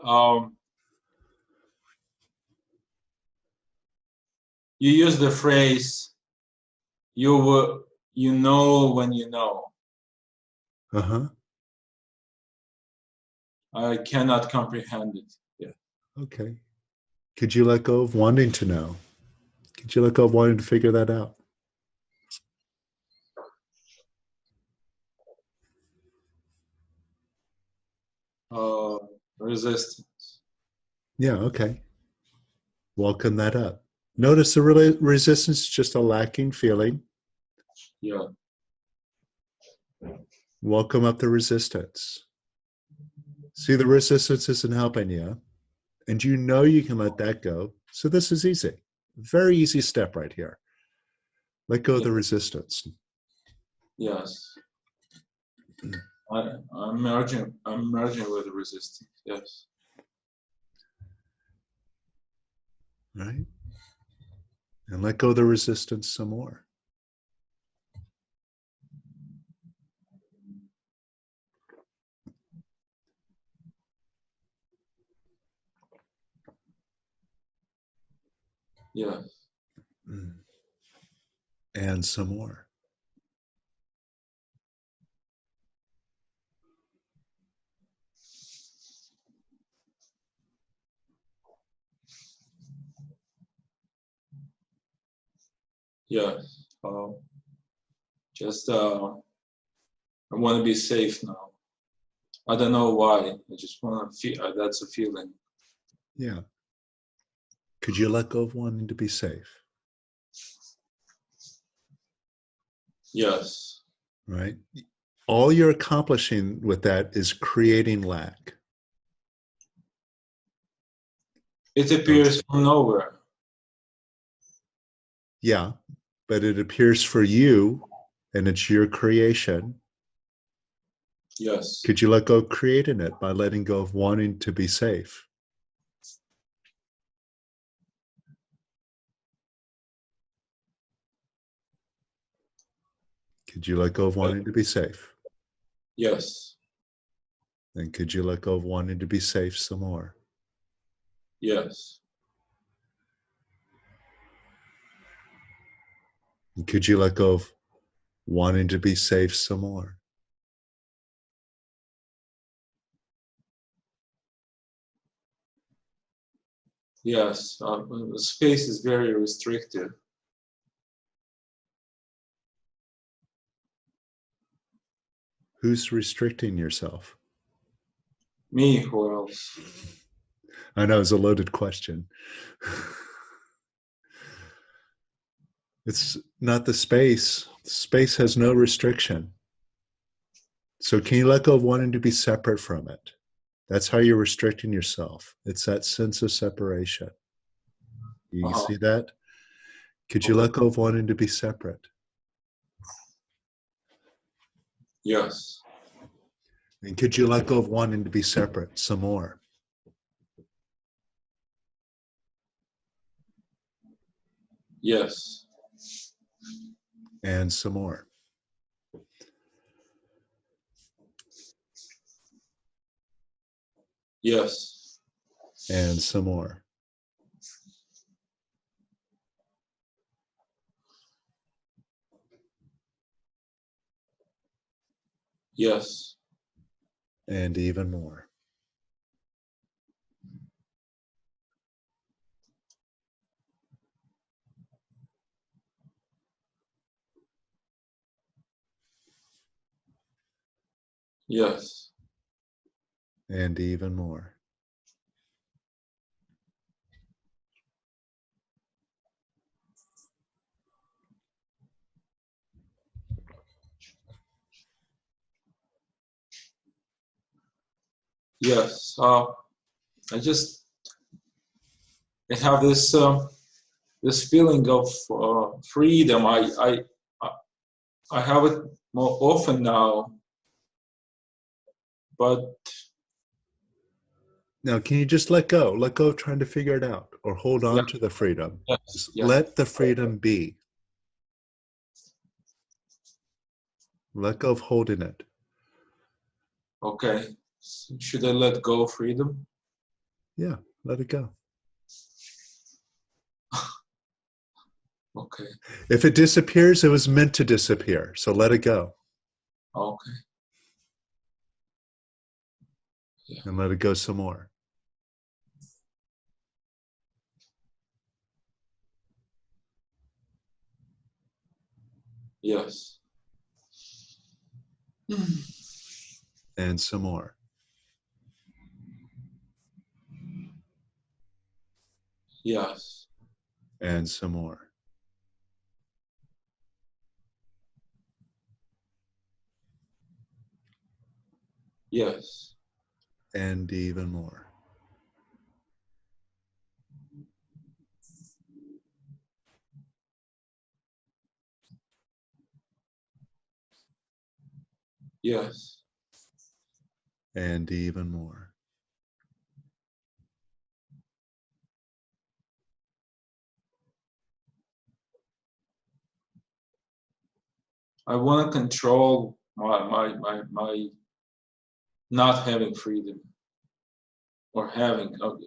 You use the phrase you know when you know. Uh-huh. I cannot comprehend it. Yeah. Okay. Could you let go of wanting to know? Could you let go of wanting to figure that out? Resistance. Yeah, okay. Welcome that up. Notice the resistance is just a lacking feeling. Yeah. Welcome up the resistance. See, the resistance isn't helping you, and you know you can let that go. So this is easy. Very easy step right here. Let go of the resistance. Yes. I'm merging with resistance. Yes. Right? And let go of the resistance some more. Yeah. And some more. Yeah. Just I want to be safe now. I don't know why. I just want to feel. That's a feeling. Yeah. Could you let go of wanting to be safe? Yes. Right? All you're accomplishing with that is creating lack. It appears from nowhere. Yeah, but it appears for you and it's your creation. Yes. Could you let go of creating it by letting go of wanting to be safe? Could you let go of wanting to be safe? Yes. And could you let go of wanting to be safe some more? Yes. And could you let go of wanting to be safe some more? Yes. The space is very restricted. Who's restricting yourself? Me, who else? I know it's a loaded question. It's not the space. Space has no restriction. So can you let go of wanting to be separate from it? That's how you're restricting yourself. It's that sense of separation. You see that? Could you let go of wanting to be separate? Yes. And could you let go of wanting to be separate some more? Yes. And some more. Yes. And some more. Yes. And even more. Yes. And even more. Yes. I have this feeling of freedom. I have it more often now, but Now, can you just let go? Let go of trying to figure it out or hold yeah, on to the freedom. yes, Just yeah. let the freedom be. Let go of holding it. Okay. Should I let go of freedom? Yeah, let it go. Okay. If it disappears, it was meant to disappear. So let it go. Okay. Yeah. And let it go some more. Yes. And some more. Yes. And some more. Yes. And even more. Yes. And even more. I want to control my not having freedom or having. All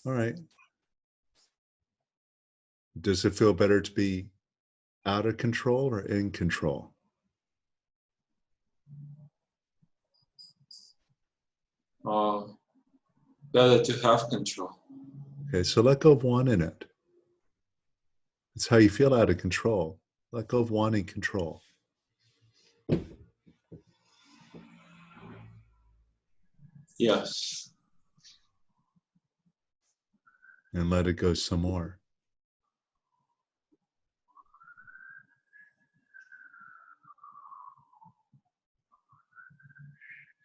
right. Does it feel better to be out of control or in control? Better to have control. Okay, so let go of wanting it. It's how you feel out of control. Let go of wanting control. Yes. And let it go some more.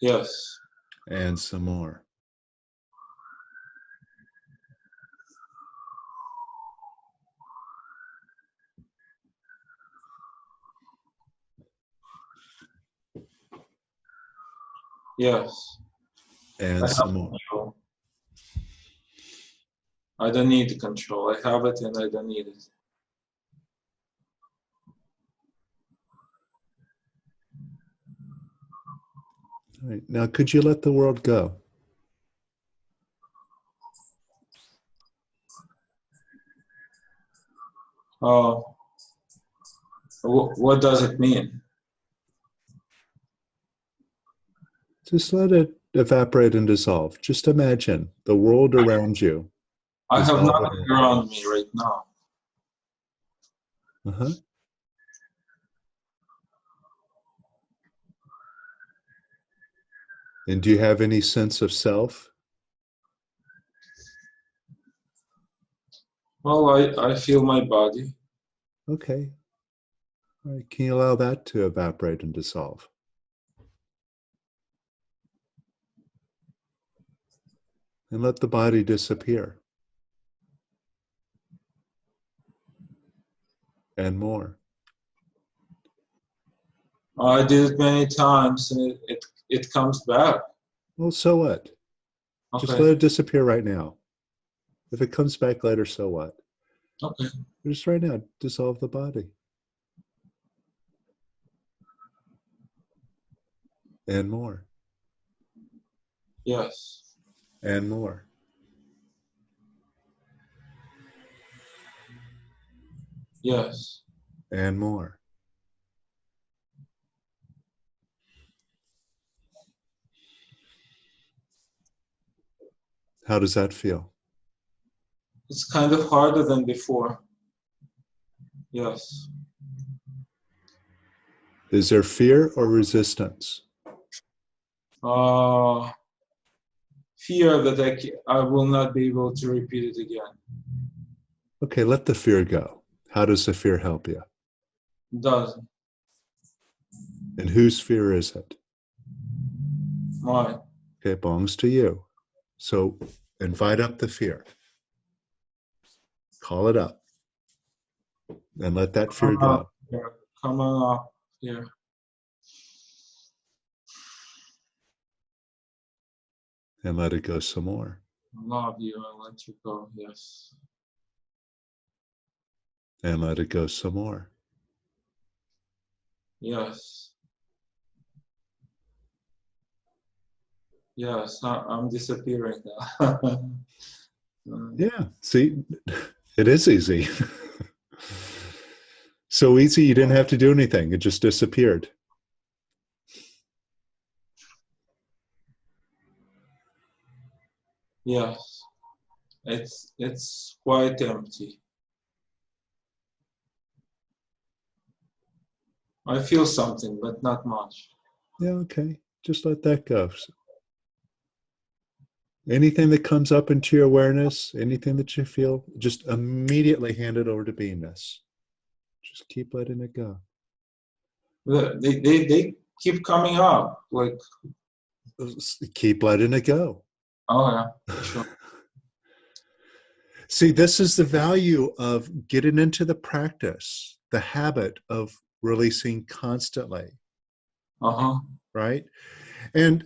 Yes. And some more. Yes. And I some have more. control. I don't need the control. I have it and I don't need it. All right. Now, could you let the world go? Oh, what does it mean? Just let it evaporate and dissolve. Just imagine the world around you I have dissolving. nothing around me right now. Uh-huh. And do you have any sense of self? Well, I feel my body. Okay. All right. Can you allow that to evaporate and dissolve? And let the body disappear. And more. I did it many times and it comes back. Well, so what? Just Okay. let it disappear right now. If it comes back later, so what? Okay. Just right now, dissolve the body. And more. Yes. And more. Yes. And more. How does that feel? It's kind of harder than before. Yes. Is there fear or resistance? Fear that I will not be able to repeat it again. Okay, let the fear go. How does the fear help you? Doesn't. And whose fear is it? Mine. Okay, it belongs to you. So invite up the fear. Call it up. And let that fear Come on go. here. Come on up here. And let it go some more. I love you and let you go. Yes. And let it go some more. Yes. Yes. I'm disappearing now. Yeah, see, it is easy. So easy, you didn't have to do anything. It just disappeared. Yes. It's quite empty. I feel something, but not much. Yeah, okay. Just let that go. Anything that comes up into your awareness, anything that you feel, just immediately hand it over to beingness. Just keep letting it go. They keep coming up. Like, Keep letting it go. oh yeah, for sure. See, this is the value of getting into the practice, the habit of releasing constantly, Uh-huh. right? And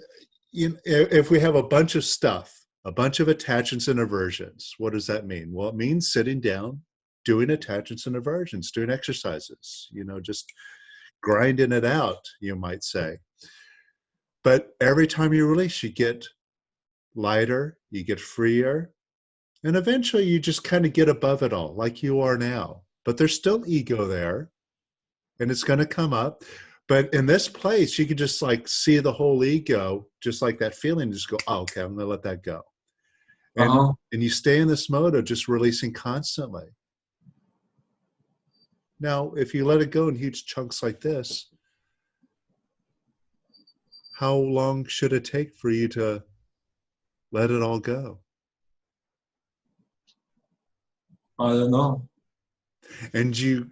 if we have a bunch of stuff, a bunch of attachments and aversions, what does that mean? Well, it means sitting down, doing attachments and aversions, doing exercises, just grinding it out, you might say. But every time you release, you get lighter, you get freer, And eventually you just kind of get above it all, like you are now. But there's still ego there, and it's going to come up. But in this place, you can just like see the whole ego, just like that feeling, just go, oh, okay, I'm going to let that go. Uh-huh. And you stay in this mode of just releasing constantly. Now, if you let it go in huge chunks like this, how long should it take for you to let it all go? I don't know. And you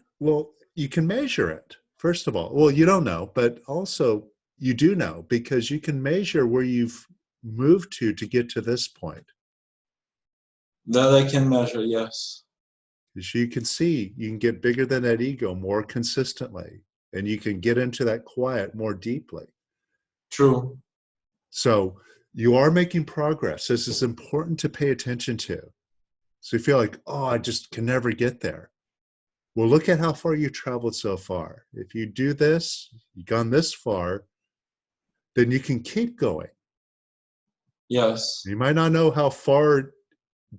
can measure it, first of all. Well, you don't know, but also you do know, because you can measure where you've moved to get to this point. That I can measure, yes. As you can see, you can get bigger than that ego more consistently, and you can get into that quiet more deeply. True. So you are making progress. This is important to pay attention to. So you feel like, oh, I just can never get there. Well, look at how far you traveled so far. If you do this, you've gone this far, then you can keep going. Yes. You might not know how far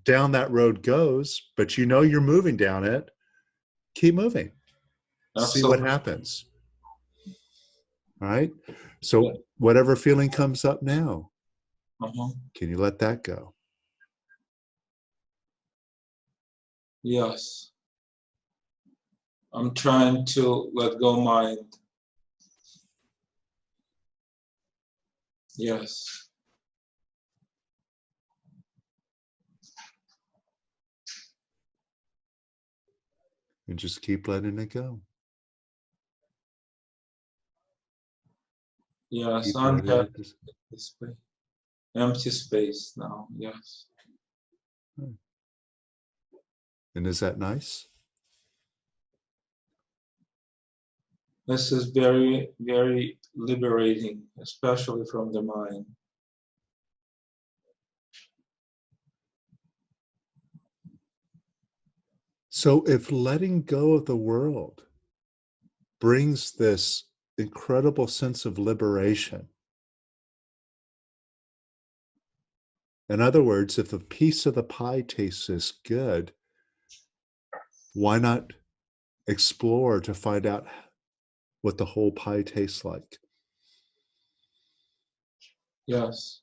down that road goes, but you know you're moving down it. Keep moving. See what Absolutely. happens. All right? So Yeah. whatever feeling comes up now, Uh-huh. can you let that go? Yes. I'm trying to let go mind. Yes. And just keep letting it go. Yes. Keep I'm letting happy. it just... This space. Empty space now. Yes. And is that nice? This is very, very liberating, especially from the mind. So if letting go of the world brings this incredible sense of liberation, in other words, if a piece of the pie tastes good, why not explore to find out what the whole pie tastes like? Yes.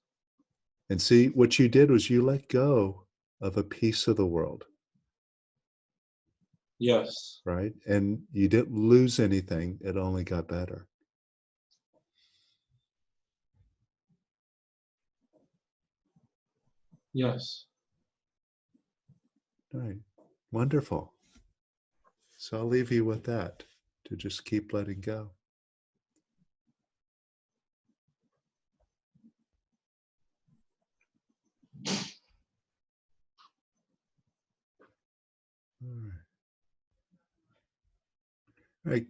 And see, what you did was you let go of a piece of the world, Yes. right? And you didn't lose anything. It only got better. Yes. All right. Wonderful. So I'll leave you with that, to just keep letting go. All right,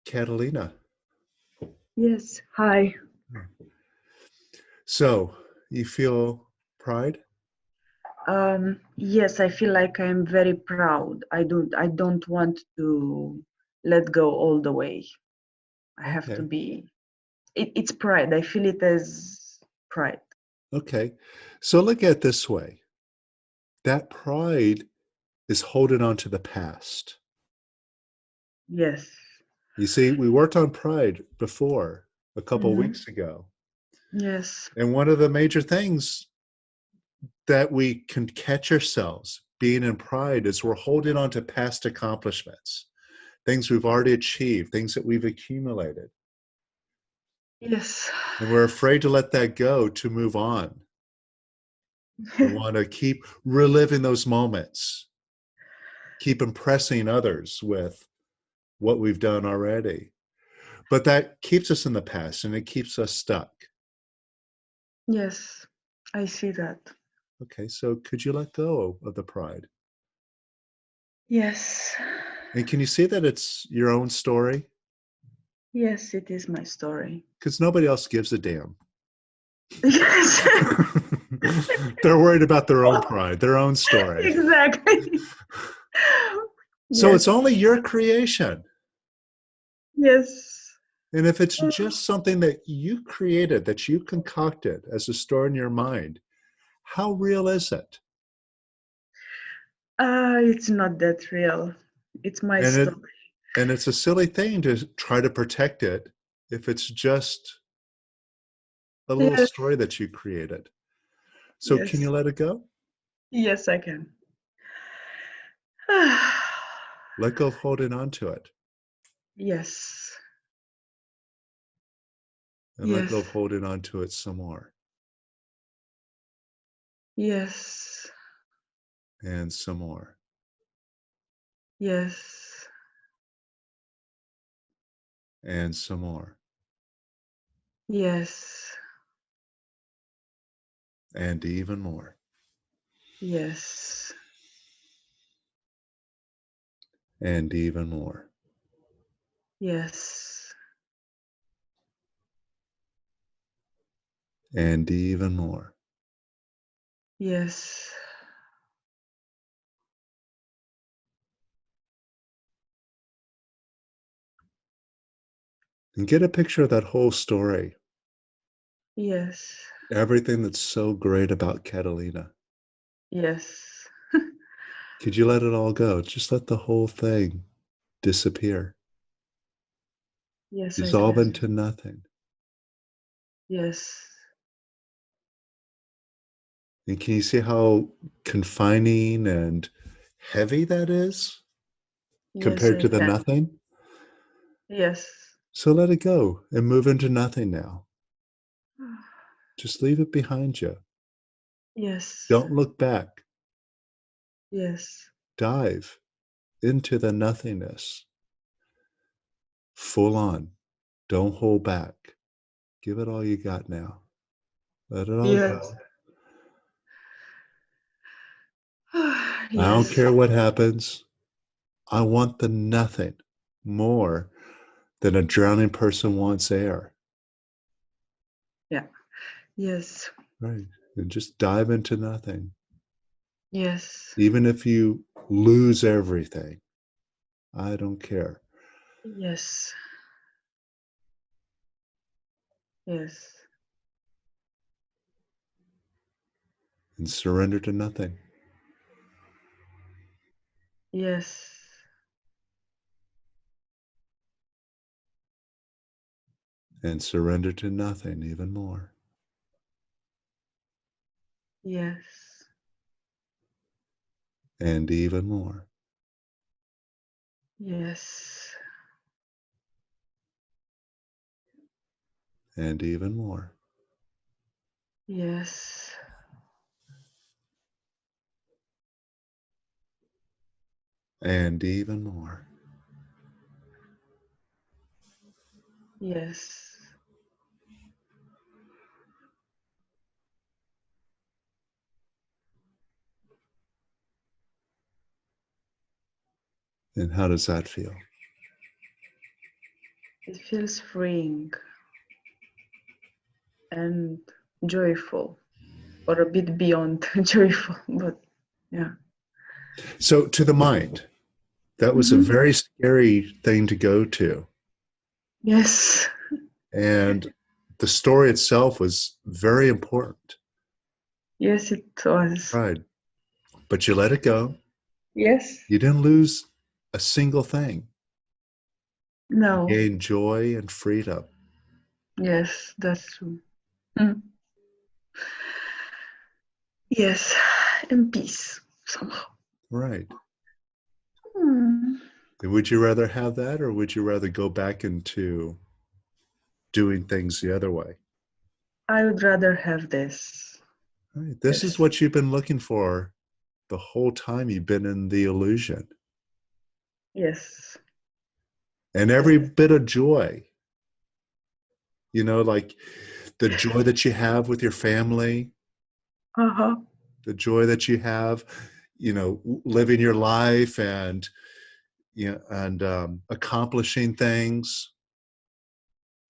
Catalina. Yes, hi. So you feel pride? Yes, I feel like I'm very proud. I don't want to let go all the way. I have to Okay. be, it's pride. I feel it as pride. Okay. So look at it this way. That pride is holding on to the past. Yes. You see, we worked on pride before a couple of Mhm. weeks ago. Yes. And one of the major things that we can catch ourselves being in pride is we're holding on to past accomplishments, things we've already achieved, things that we've accumulated. Yes. And we're afraid to let that go, to move on. We want to keep reliving those moments, keep impressing others with what we've done already. But that keeps us in the past, and it keeps us stuck. Yes, I see that. Okay, so could you let go of the pride? Yes. And can you see that it's your own story? Yes, it is my story. Because nobody else gives a damn. Yes. They're worried about their own pride, their own story. Exactly. So it's Yes. only your creation. Yes. And if it's just something that you created, that you concocted as a story in your mind, how real is it? It's not that real. It's my And story. it's a silly thing to try to protect it if it's just a little Yes, story that you created. So can yes, you let it go? yes, I can. Let go of holding on to it, Yes, and let go yes, of holding on to it some more, yes, and some more, yes, and some more, yes, and even more, yes, and even more, yes, and even more. yes, And get a picture of that whole story, yes, everything that's so great about Catalina. yes, Could you let it all go? Just let the whole thing disappear, yes, I dissolve can. into nothing. Yes, And can you see how confining and heavy that is yes, compared I to the can. nothing? Yes, So let it go and move into nothing now. Just leave it behind you. yes, Don't look back. yes, Dive into the nothingness. Full on. Don't hold back. Give it all you got now. Let it all yes, go. I don't yes, care what happens. I want the nothing more than a drowning person wants air. yeah, yes, Right. And just dive into nothing. yes, Even if you lose everything, I don't care. yes, yes, And surrender to nothing. yes, And surrender to nothing even more. yes, And even more. yes, And even more. yes, And even more. yes. And how does that feel? It feels freeing and joyful, or a bit beyond joyful, but yeah. So, to the mind, that was a Hmm. very scary thing to go to. Yes, And the story itself was very important. yes, it was. Right. But you let it go. Yes, You didn't lose a single thing. You no, gained joy and freedom. yes, that's true. Mm. Yes, and peace somehow. Right. Mm. Would you rather have that, or would you rather go back into doing things the other way? I would rather have this. Right. This is Yes, what you've been looking for the whole time you've been in the illusion. yes, And every bit of joy, like the joy that you have with your family, uh-huh, the joy that you have, living your life and accomplishing things,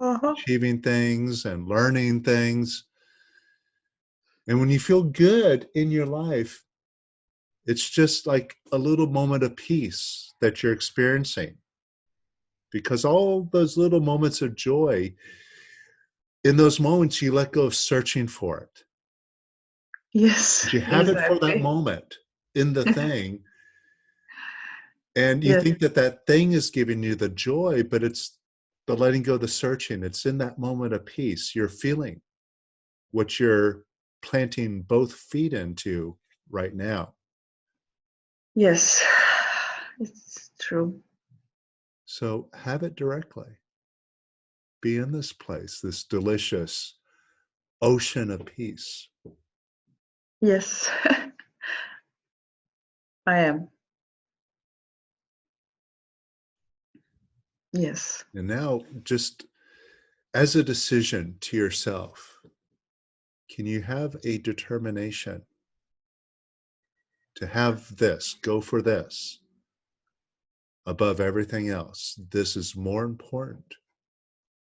uh-huh. achieving things, and learning things. And when you feel good in your life, it's just like a little moment of peace that you're experiencing. Because all those little moments of joy, in those moments, you let go of searching for it. Yes, But you have it for that exactly. moment in the thing, And you Yes. think that that thing is giving you the joy, but it's the letting go, the searching. It's in that moment of peace. You're feeling what you're planting both feet into right now. Yes. It's true. So have it directly. Be in this place, this delicious ocean of peace. Yes. I am. Yes. And now, just as a decision to yourself, can you have a determination to have this, go for this above everything else? This is more important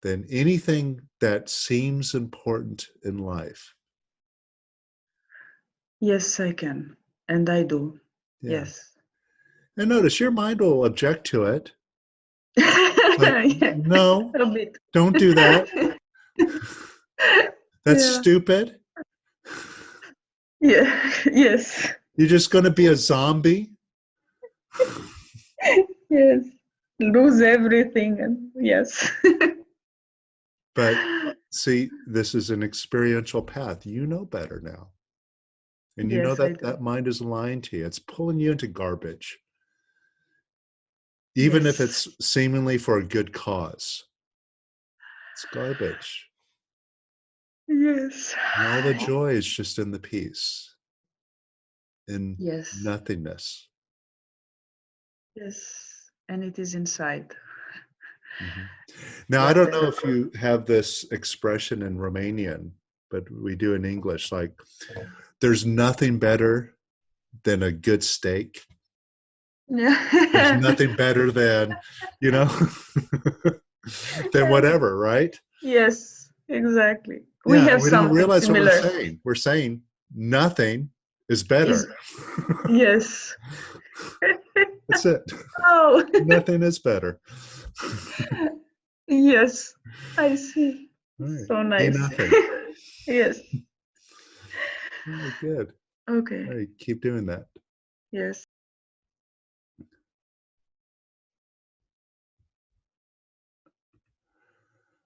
than anything that seems important in life. Yes, I can. And I do. Yeah. Yes. And notice your mind will object to it. Like, Yeah, no, a bit. don't do that. That's Yeah. stupid. Yeah. Yes. You're just going to be a zombie. Yes. Lose everything and yes. But see, this is an experiential path. You know better now. And you know Yes, I that do. that mind is lying to you. It's pulling you into garbage. Even if Yes. it's seemingly for a good cause. It's garbage. Yes. And all the joy is just in the peace, in Yes. nothingness. Yes. And it is inside. Mhm. Now, I don't know Whatever. if you have this expression in Romanian, but we do in English, like, there's nothing better than a good steak. There's Yeah. nothing better than, you know, than whatever, right? Yes, exactly. We Yeah, and have we don't something realize what we're similar. saying. We're saying nothing is Is better. yes. That's it. Oh, Nothing is better. yes. I see. All right. So Be nice. nothing. Yes. Very good. Okay. All right, keep doing that. Yes.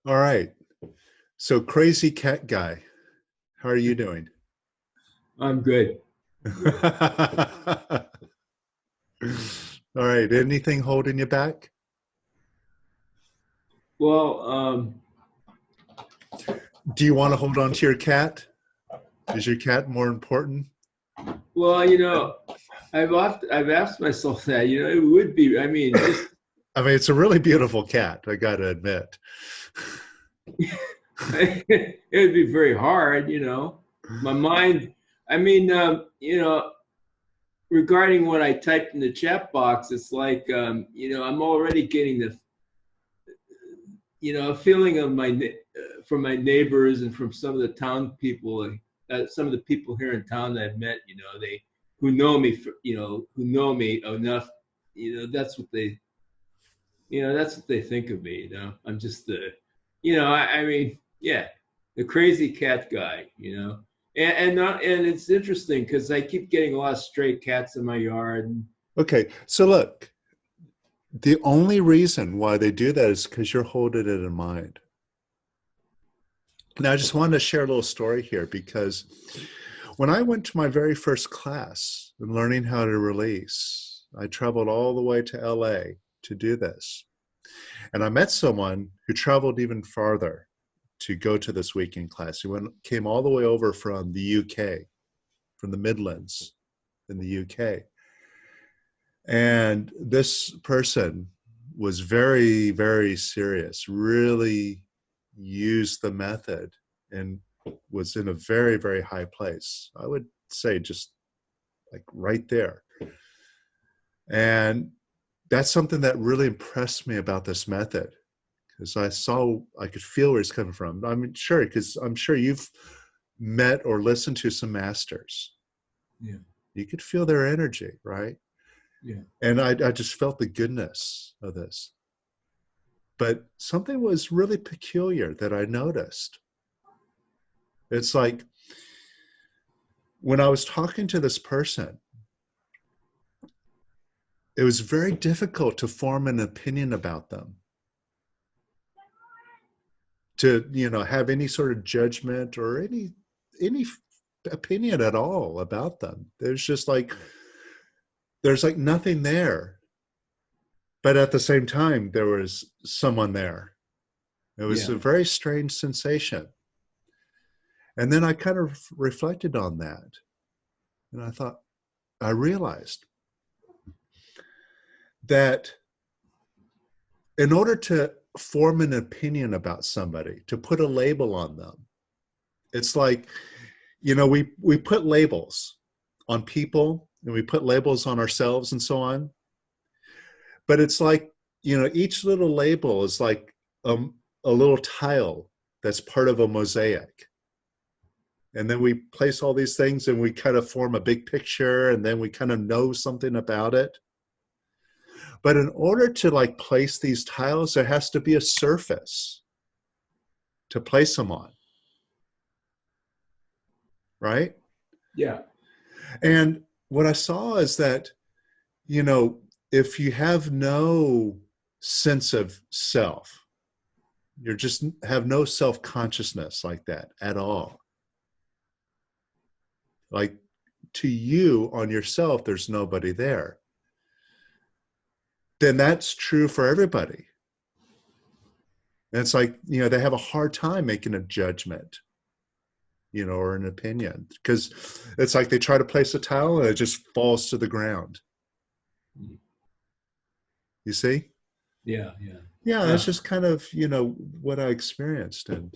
All right. So, crazy cat guy, how are you doing? I'm good. All right. Anything holding you back? Well, Do you want to hold on to your cat? Is your cat more important? well, I've asked myself that. It would be. I mean, just I mean, it's a really beautiful cat, I got to admit. it would be very hard. My mind. I mean, regarding what I typed in the chat box, it's like, I'm already getting a feeling of from my neighbors and from some of the town people, some of the people here in town that I've met, they who know me, who know me enough, that's what they think of me. I'm just I mean, yeah, the crazy cat guy, and it's interesting because I keep getting a lot of stray cats in my yard. Okay. So, look, the only reason why they do that is because you're holding it in mind. Now, I just wanted to share a little story here because when I went to my very first class in learning how to release, I traveled all the way to LA to do this. And I met someone who traveled even farther to go to this weekend class. He came all the way over from the UK, from the Midlands in the UK. And this person was very, very serious, really used the method and was in a very, very high place. I would say just like right there. And that's something that really impressed me about this method because I could feel where he's coming from. Because I'm sure you've met or listened to some masters. Yeah. You could feel their energy, right? Yeah. And I just felt the goodness of this. But something was really peculiar that I noticed. It's like when I was talking to this person, it was very difficult to form an opinion about them, to, you know, have any sort of judgment or any opinion at all about them. There's just like, there's like nothing there. But at the same time, there was someone there. It was Yeah. a very strange sensation. And then I kind of reflected on that. And I thought, I realized that in order to form an opinion about somebody, to put a label on them, it's like, you know, we put labels on people and we put labels on ourselves and so on. But it's like, you know, each little label is like a little tile that's part of a mosaic. And then we place all these things and we kind of form a big picture, and then we kind of know something about it. But in order to like place these tiles, there has to be a surface to place them on. Right? Yeah. And what I saw is that, you know, if you have no sense of self, you just have no self-consciousness like that at all. Like, to you on yourself, there's nobody there. Then that's true for everybody. And it's like, you know, they have a hard time making a judgment, you know, or an opinion, because it's like they try to place a tile and it just falls to the ground. You see? Yeah. Yeah. Yeah, that's just kind of, you know, what I experienced. And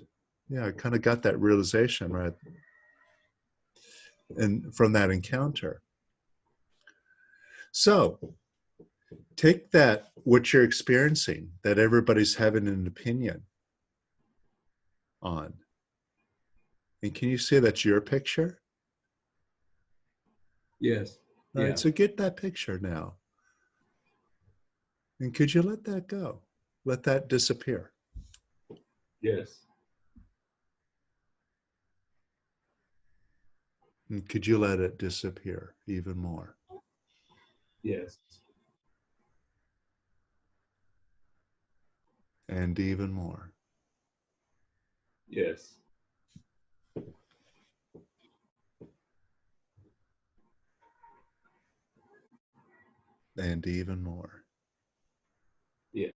yeah, I kind of got that realization, right? And from that encounter. So take that, what you're experiencing, that everybody's having an opinion on. And can you see that's your picture? Yes. All Yeah. right, so get that picture now. And could you let that go? Let that disappear. Yes. And could you let it disappear even more? Yes. And even more. Yes. And even more. Yes.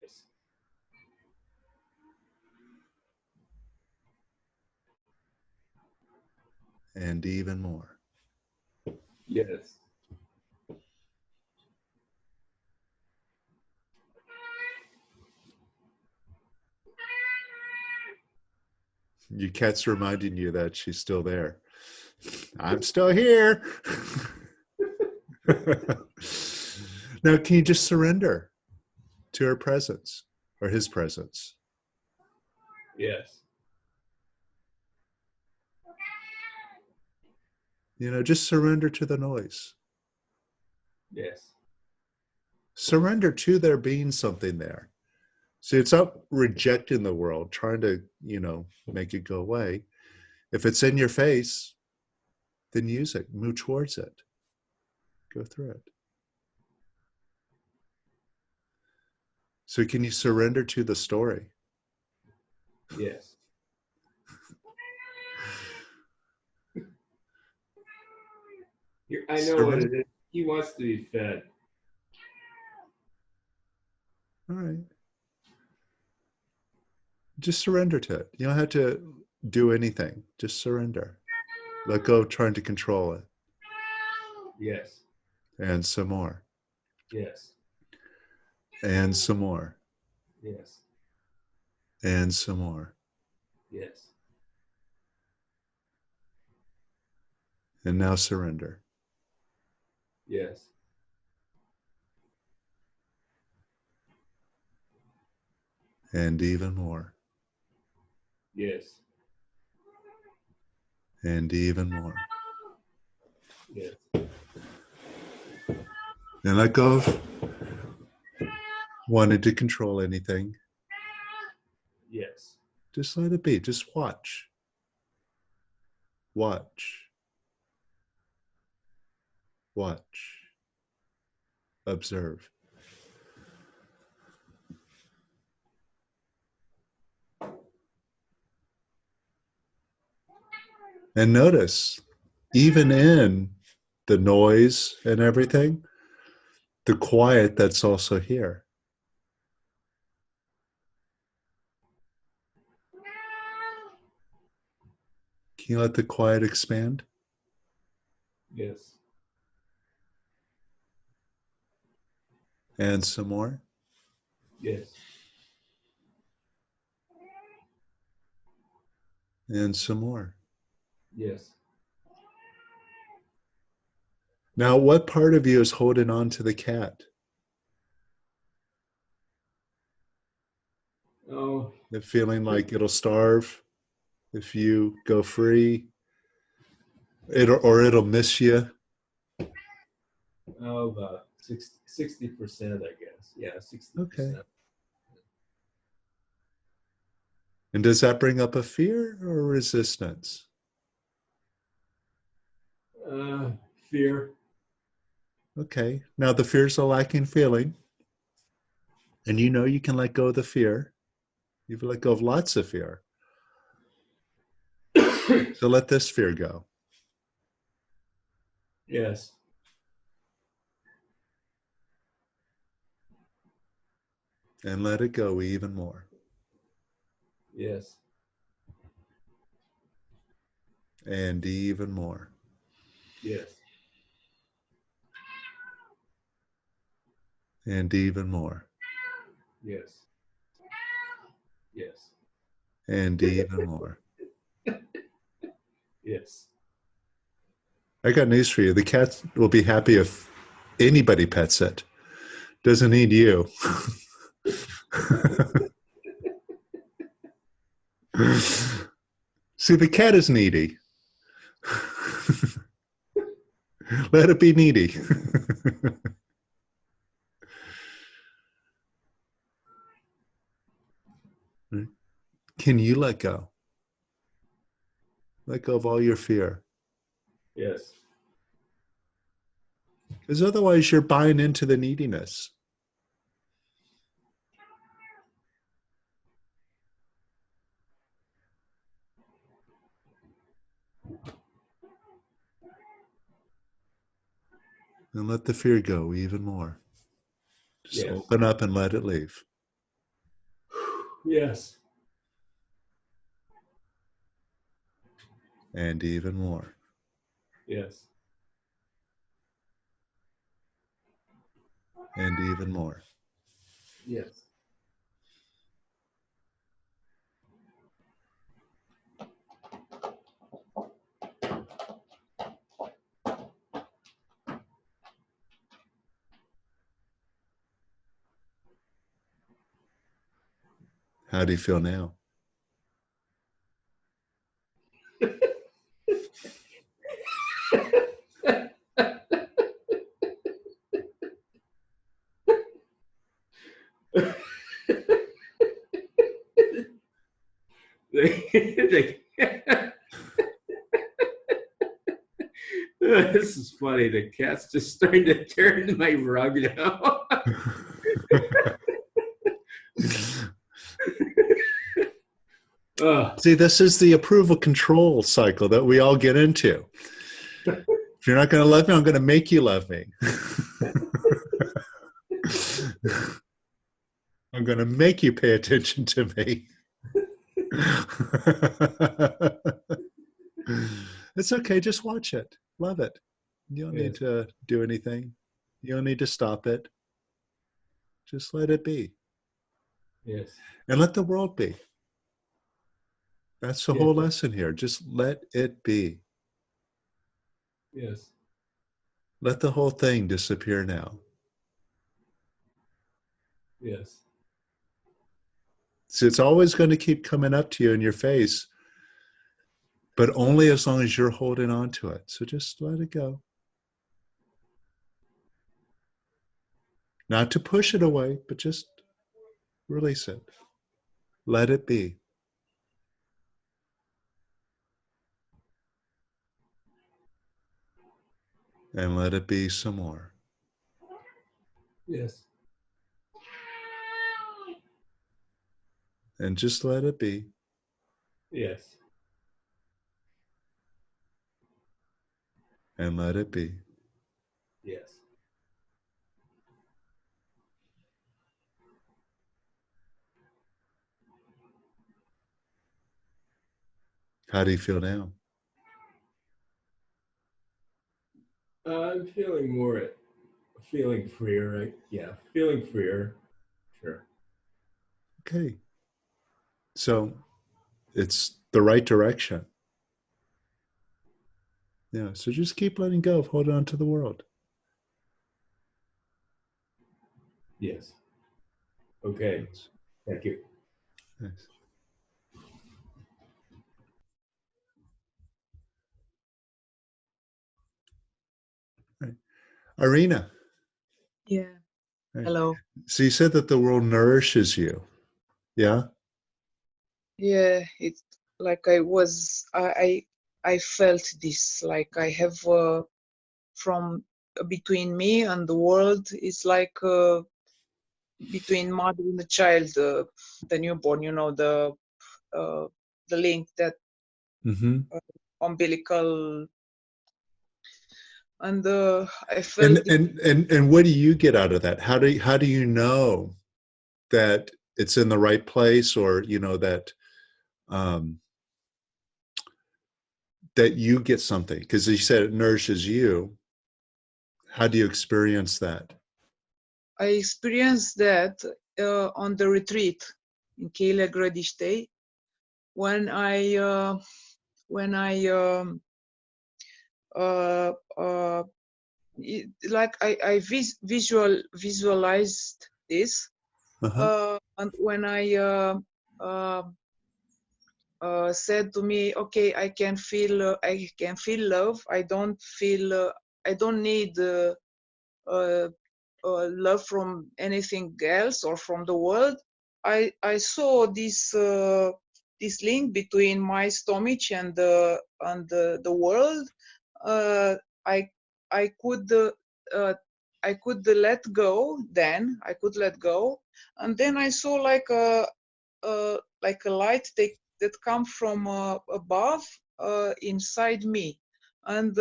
And even more. Yes. Your cat's reminding you that she's still there. I'm still here. Now, can you just surrender to her presence or his presence? Yes. You know, just surrender to the noise. Yes. Surrender to there being something there. See, it's not rejecting the world, trying to, you know, make it go away. If it's in your face, then use it, move towards it, go through it. So can you surrender to the story? Yes. I know what it is. He wants to be fed. All right. Just surrender to it. You don't have to do anything. Just surrender. Let go of trying to control it. Yes. And some more. Yes. And some more. Yes. And some more. Yes. And now surrender. Yes. And even more. Yes. And even more. Yes. And let go of wanting to control anything. Yes. Just let it be. Just watch. Watch. Watch. Observe. And notice, even in the noise and everything, the quiet that's also here. Can you let the quiet expand? Yes. And some more? Yes. And some more. Yes. Now, what part of you is holding on to the cat? Oh, The feeling like it'll starve if you go free? It'll miss you? oh, about 60%, I guess. Yeah, 60%. Okay. And does that bring up a fear or resistance? Fear. Okay. Now the fear's a lacking feeling. And you know you can let go of the fear. You've let go of lots of fear. So let this fear go. Yes. And let it go even more. Yes. And even more. Yes. And even more. Yes. Yes. And even more. Yes. I got news for you. The cat will be happy if anybody pets it. Doesn't need you. See, the cat is needy. Let it be needy. Can you let go? Let go of all your fear. Yes. Because otherwise you're buying into the neediness. And let the fear go even more. Just Yes. open up and let it leave. Yes. And even more. Yes. And even more. Yes. How do you feel now? This is funny. The cat's just starting to turn my rug now. See, this is the approval control cycle that we all get into. If you're not going to love me, I'm going to make you love me. I'm going to make you pay attention to me. It's okay. Just watch it. Love it. You don't need to do anything. You don't need to stop it. Just let it be. Yes. And let the world be. That's the whole lesson here. Just let it be. Yes. Let the whole thing disappear now. Yes. So it's always going to keep coming up to you in your face, but only as long as you're holding on to it. So just let it go. Not to push it away, but just release it. Let it be. And let it be some more. Yes. And just let it be. Yes. and let it be. Yes. How do you feel now? I'm feeling feeling freer. Yeah, feeling freer. Sure. Okay. So it's the right direction. Yeah. So just keep letting go of holding on to the world. Yes. Okay. Thank you. Nice. Right. Irina. Yeah. Right. Hello. So you said that the world nourishes you. Yeah. Yeah, it's like I felt this, like I have from between me and the world. It's like between mother and the child, the newborn, uh, the link, that Mm-hmm. umbilical, and I And, felt it. and and and what do you get out of that? How do you know that it's in the right place, or that um, that you get something? Because you said it nourishes you. How do you experience that? I experienced that on the retreat in Keila Gradiste, when I uh, uh, like I visualized this, Uh-huh. and when I uh, said to me, okay, I can feel love. I don't need uh, love from anything else or from the world. I saw this link between my stomach and the world. Uh, I I could uh, I could let go. Then I could let go, and then I saw like a light that come from above inside me, and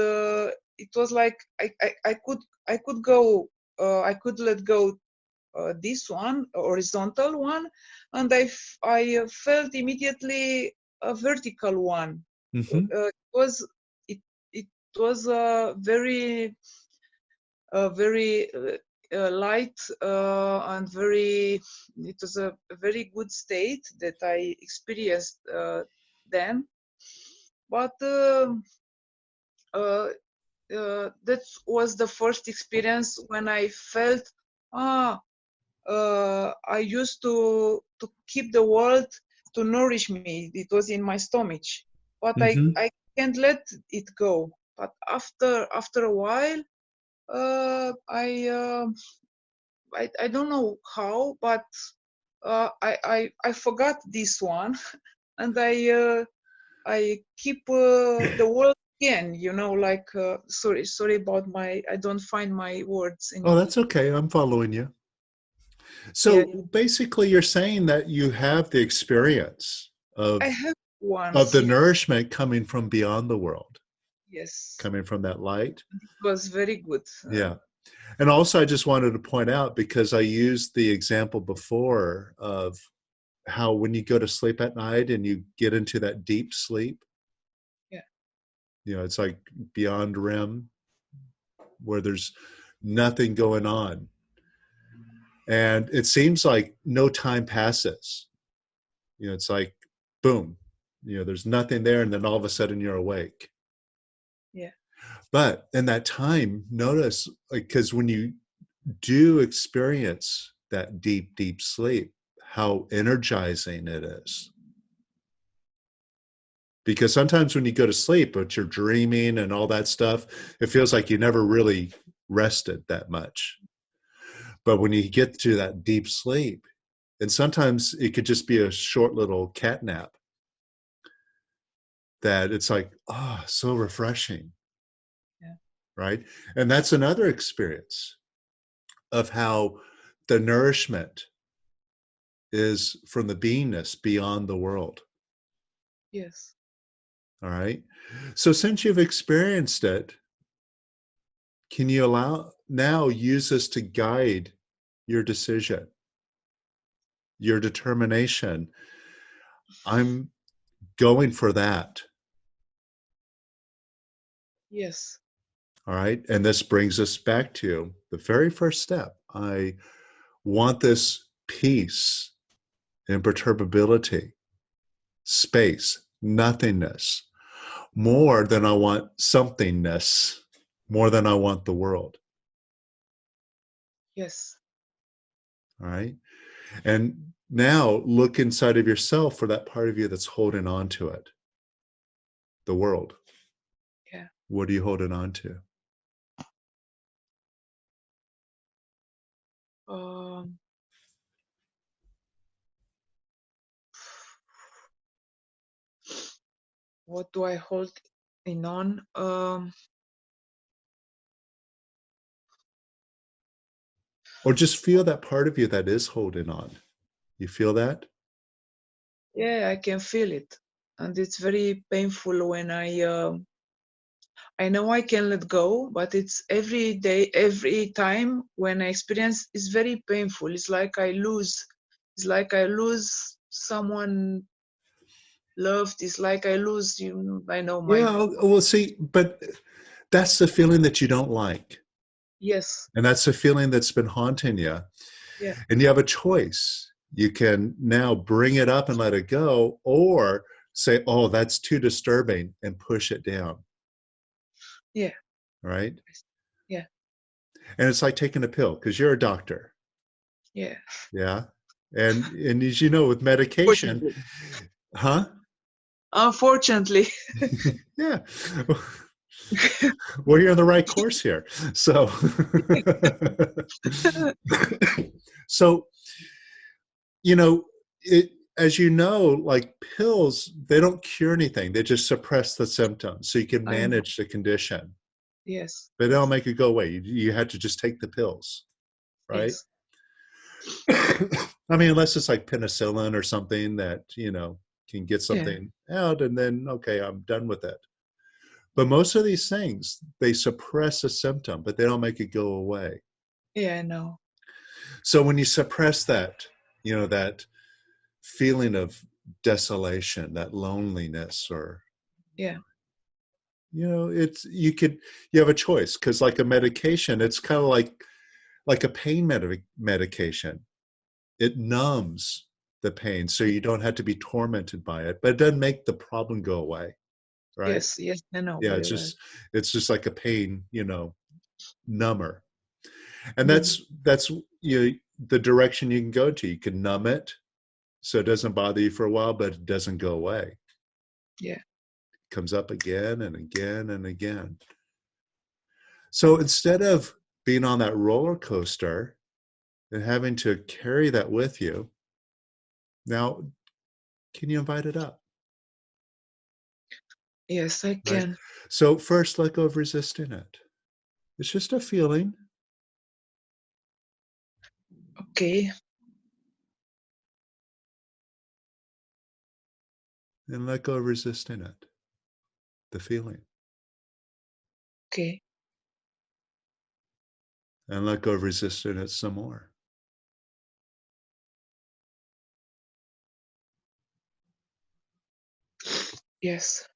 it was like I could go I could let go this one horizontal one, and I felt immediately a vertical one. Mm-hmm. It was a very light and very, it was a very good state that I experienced then. But uh, that was the first experience when I felt, ah, I used to keep the world to nourish me. It was in my stomach, but Mm-hmm. I can't let it go. But after a while, I don't know how, but I forgot this one, and I keep the world again. Like sorry about I don't find my words in Oh, English. that's okay. I'm following you. Yeah, So basically, you're saying that you have the experience I of have of once. the nourishment coming from beyond the world, Yes, coming from that light. it was very good. Yeah. And also, I just wanted to point out, because I used the example before of how when you go to sleep at night and you get into that deep sleep, Yeah, it's like beyond REM, where there's nothing going on. And it seems like no time passes. It's like, boom, there's nothing there. And then all of a sudden you're awake. yeah, But in that time, notice, because when you do experience that deep, deep sleep, how energizing it is. Because sometimes when you go to sleep, but you're dreaming and all that stuff, it feels like you never really rested that much. But when you get to that deep sleep, and sometimes it could just be a short little cat nap, that it's like, oh, so refreshing. yeah. Right? And that's another experience of how the nourishment is from the beingness beyond the world. Yes, All right. So since you've experienced it, can you now use this to guide your decision, your determination? I'm going for that. Yes. All right. And this brings us back to the very first step. I want this peace, imperturbability, space, nothingness, more than I want somethingness, more than I want the world. Yes. All right. And now look inside of yourself for that part of you that's holding on to it. The world. Yeah. What are you holding on to? What do I hold in on? Or just feel that part of you that is holding on. You feel that? Yeah, I can feel it, and it's very painful when I know I can let go, but it's every day, every time when I experience, it's very painful. It's like I lose. It's like I lose someone loved. It's like I lose. I know my. Yeah, well, see, but that's the feeling that you don't like. Yes. And that's the feeling that's been haunting you. Yeah. And you have a choice. You can now bring it up and let it go, or say, oh, that's too disturbing, and push it down. Yeah. Right? Yeah. And it's like taking a pill, because you're a doctor. Yeah. Yeah. And as you know, with medication, huh? Unfortunately. Yeah. Well, you're on the right course here. So, so, you know, as you know, like pills, they don't cure anything. They just suppress the symptoms so you can I know. manage the condition. Yes. But they don't make it go away. You had to just take the pills, right? Yes. I mean, unless it's like penicillin or something that, can get something out and then, okay, I'm done with it. But most of these things, they suppress a symptom, but they don't make it go away. Yeah, I know. So when you suppress that, that feeling of desolation, that loneliness, or, Yeah. you have a choice, because like a medication, it's kind of like a pain medication. It numbs the pain so you don't have to be tormented by it, but it doesn't make the problem go away, right? Yes. Yes, I know Yeah, very well. it's just like a pain, number. And Yeah. that's the direction you can go to. You can numb it so it doesn't bother you for a while, but it doesn't go away. Yeah. It comes up again and again and again. So instead of being on that roller coaster and having to carry that with you, now can you invite it up? Yes, I Right? can. So first, let go of resisting it. It's just a feeling. Okay. And let go of resisting it, the feeling. Okay. And let go of resisting it some more. Yes.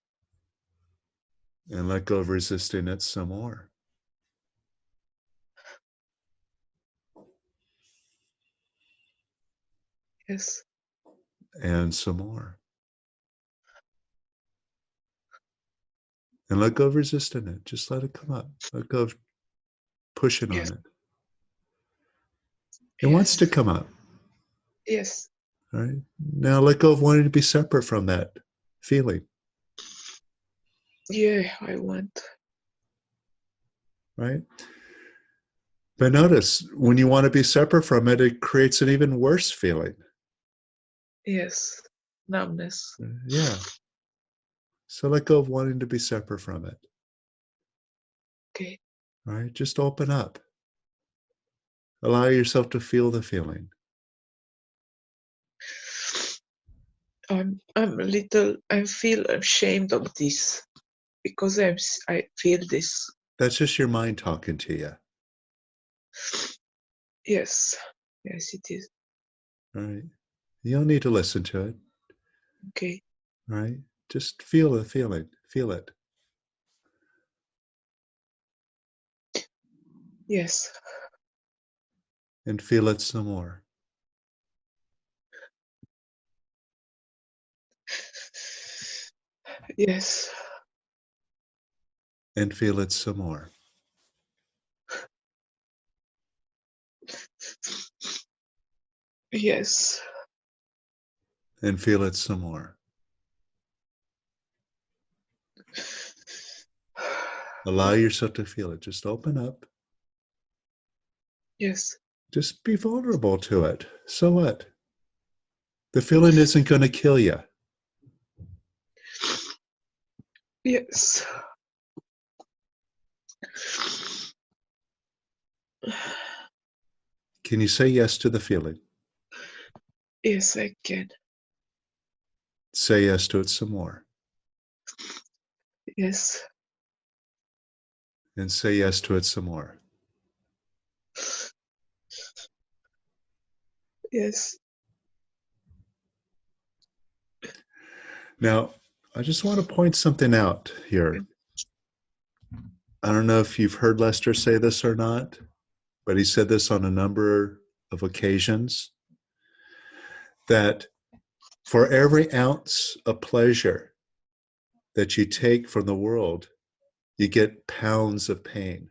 And let go of resisting it some more. Yes. And some more. And let go of resisting it. Just let it come up. Let go of pushing Yes. on it. It wants to come up. Yes. All right. Now let go of wanting to be separate from that feeling. Yeah, I want. Right. But notice, when you want to be separate from it, it creates an even worse feeling. Yes. Numbness. Yeah. So let go of wanting to be separate from it. Okay. All right. Just open up. Allow yourself to feel the feeling. I feel ashamed of this because I feel this. That's just your mind talking to you. Yes. Yes, it is. All right. You don't need to listen to it. Okay. All right. Just feel the feeling. Feel it. Yes. And feel it some more. Yes. And feel it some more. Yes. And feel it some more. Allow yourself to feel it. Just open up. Yes. Just be vulnerable to it. So what? The feeling isn't going to kill you. Yes. Can you say yes to the feeling? Yes, I can. Say yes to it some more. Yes. And say yes to it some more. Yes. Now, I just want to point something out here. I don't know if you've heard Lester say this or not, but he said this on a number of occasions, that for every ounce of pleasure that you take from the world, you get pounds of pain.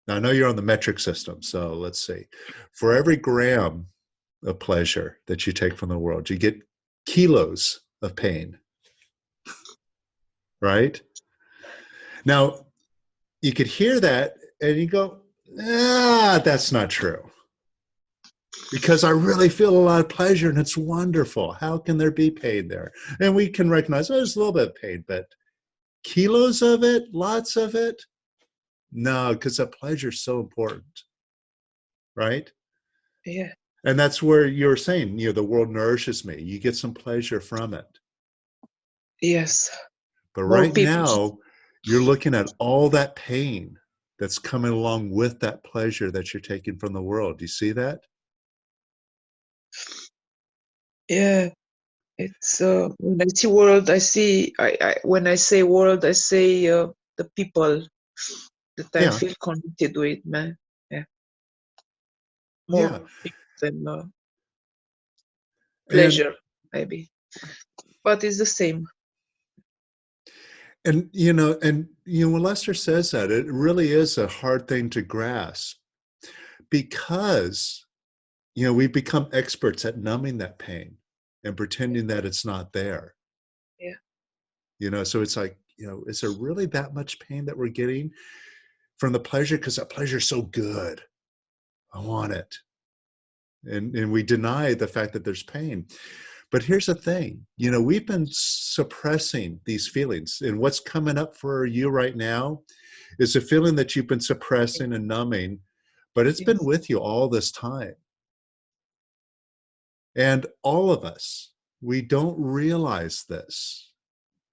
Now, I know you're on the metric system, so let's see. For every gram of pleasure that you take from the world, you get kilos of pain, right? Now, you could hear that and you go, that's not true. Because I really feel a lot of pleasure and it's wonderful. How can there be pain there? And we can recognize, there's a little bit of pain, but kilos of it, lots of it? No, because the pleasure is so important, right? Yeah. And that's where you're saying, the world nourishes me. You get some pleasure from it. Yes. But More right people. now, you're looking at all that pain that's coming along with that pleasure that you're taking from the world. Do you see that? Yeah. It's when I see world, I see. I when I say world, I say the people that I Yeah. feel connected with, man. Yeah. More Yeah. people than And pleasure, maybe. But it's the same. And when Lester says that, it really is a hard thing to grasp because, we've become experts at numbing that pain and pretending that it's not there. Yeah. So it's like, is there really that much pain that we're getting from the pleasure? Because that pleasure is so good. I want it. And we deny the fact that there's pain. But here's the thing, we've been suppressing these feelings. And what's coming up for you right now is a feeling that you've been suppressing and numbing, but it's been Yes. with you all this time. And all of us, we don't realize this,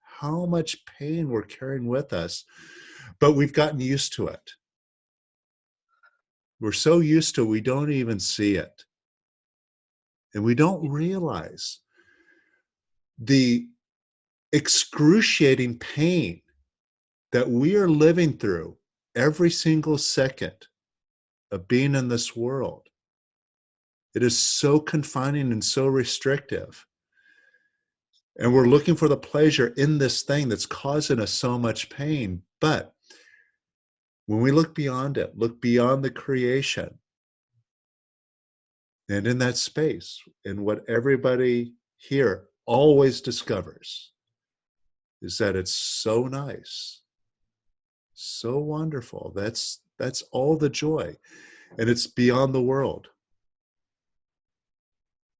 how much pain we're carrying with us, but we've gotten used to it. We're so used to it, we don't even see it. And we don't realize the excruciating pain that we are living through every single second of being in this world. It is so confining and so restrictive. And we're looking for the pleasure in this thing that's causing us so much pain. But when we look beyond it, look beyond the creation, and in that space, and what everybody here always discovers is that it's so nice, so wonderful. That's all the joy. And it's beyond the world.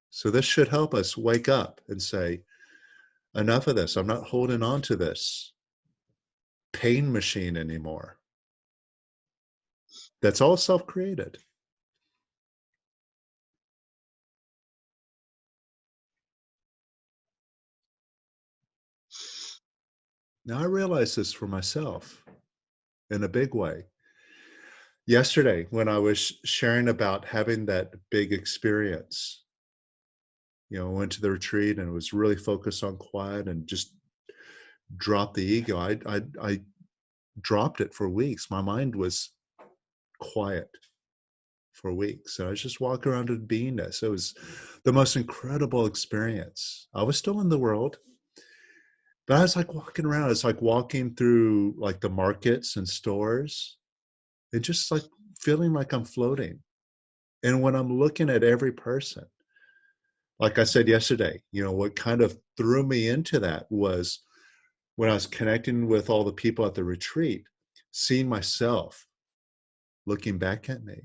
So this should help us wake up and say, enough of this. I'm not holding on to this pain machine anymore. That's all self-created. Now I realize this for myself. in a big way. Yesterday, when I was sharing about having that big experience, you know, I went to the retreat and was really focused on quiet and just dropped the ego. I dropped it for weeks. My mind was quiet for weeks. And I was just walking around in beingness. It was the most incredible experience. I was still in the world, but I was like walking around. It's like walking through like the markets and stores and just like feeling like I'm floating. And when I'm looking at every person, like I said yesterday, you know, what kind of threw me into that was when I was connecting with all the people at the retreat, seeing myself looking back at me.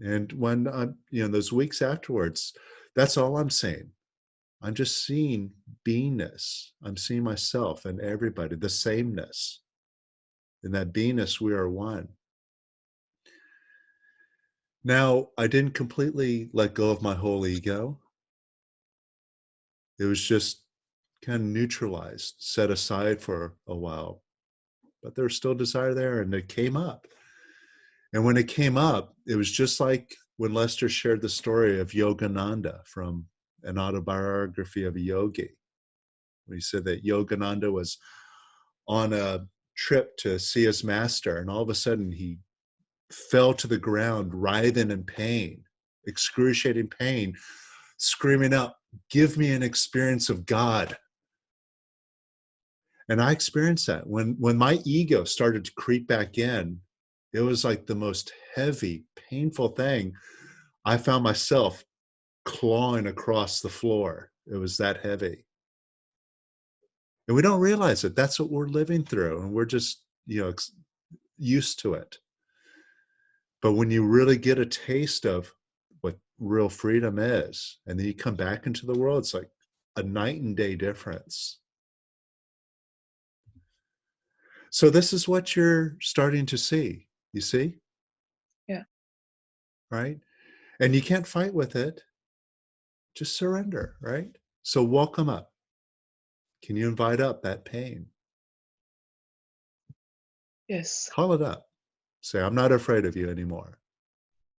And when I'm, you know, those weeks afterwards, that's all I'm seeing. I'm just seeing beingness. I'm seeing myself and everybody, the sameness. In that beingness, we are one. Now, I didn't completely let go of my whole ego. It was just kind of neutralized, set aside for a while. But there was still desire there, and it came up. And when it came up, it was just like when Lester shared the story of Yogananda from an autobiography of a yogi. He said that Yogananda was on a trip to see his master, and all of a sudden he fell to the ground, writhing in pain, excruciating pain, screaming out, "Give me an experience of God." And I experienced that. When my ego started to creep back in, it was like the most heavy, painful thing. I found myself clawing across the floor. It was that heavy. And we don't realize it. That's what we're living through. And we're just, you know, used to it. But when you really get a taste of what real freedom is, and then you come back into the world, it's like a night and day difference. So this is what you're starting to see. You see? Yeah. Right? And you can't fight with it. Just surrender, right? So welcome up. Can you invite up that pain? Yes. Call it up. Say, I'm not afraid of you anymore.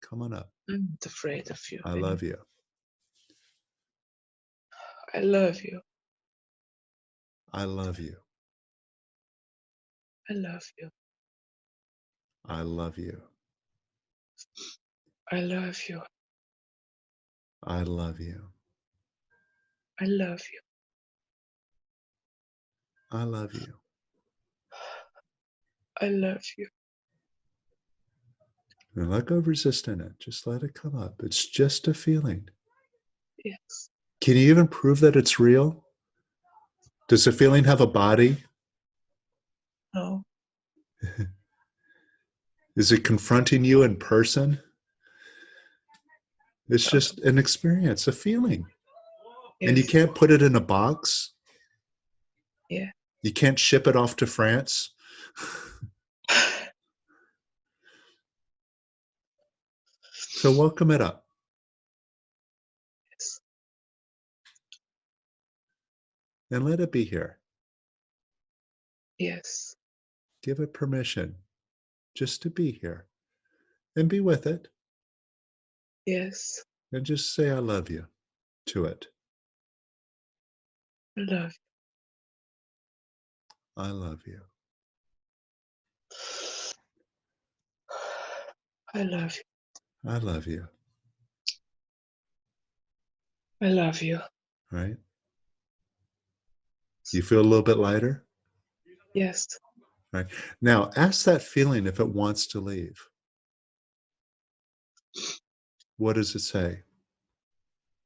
Come on up. I'm not afraid of you. I love you. I love you. I love you. I love you. I love you. I love you. I love you. I love you. I love you. I love you. And let go of resisting it. Just let it come up. It's just a feeling. Yes. Can you even prove that it's real? Does the feeling have a body? No. Is it confronting you in person? It's No. just an experience, a feeling. Yes. And you can't put it in a box. Yeah. You can't ship it off to France. So welcome it up. Yes. And let it be here. Yes. Give it permission just to be here. And be with it. Yes. And just say, I love you to it. I love I love you. you. I love you. I love you. I love you. Right? You feel a little bit lighter? Yes. Right. Now ask that feeling if it wants to leave. What does it say?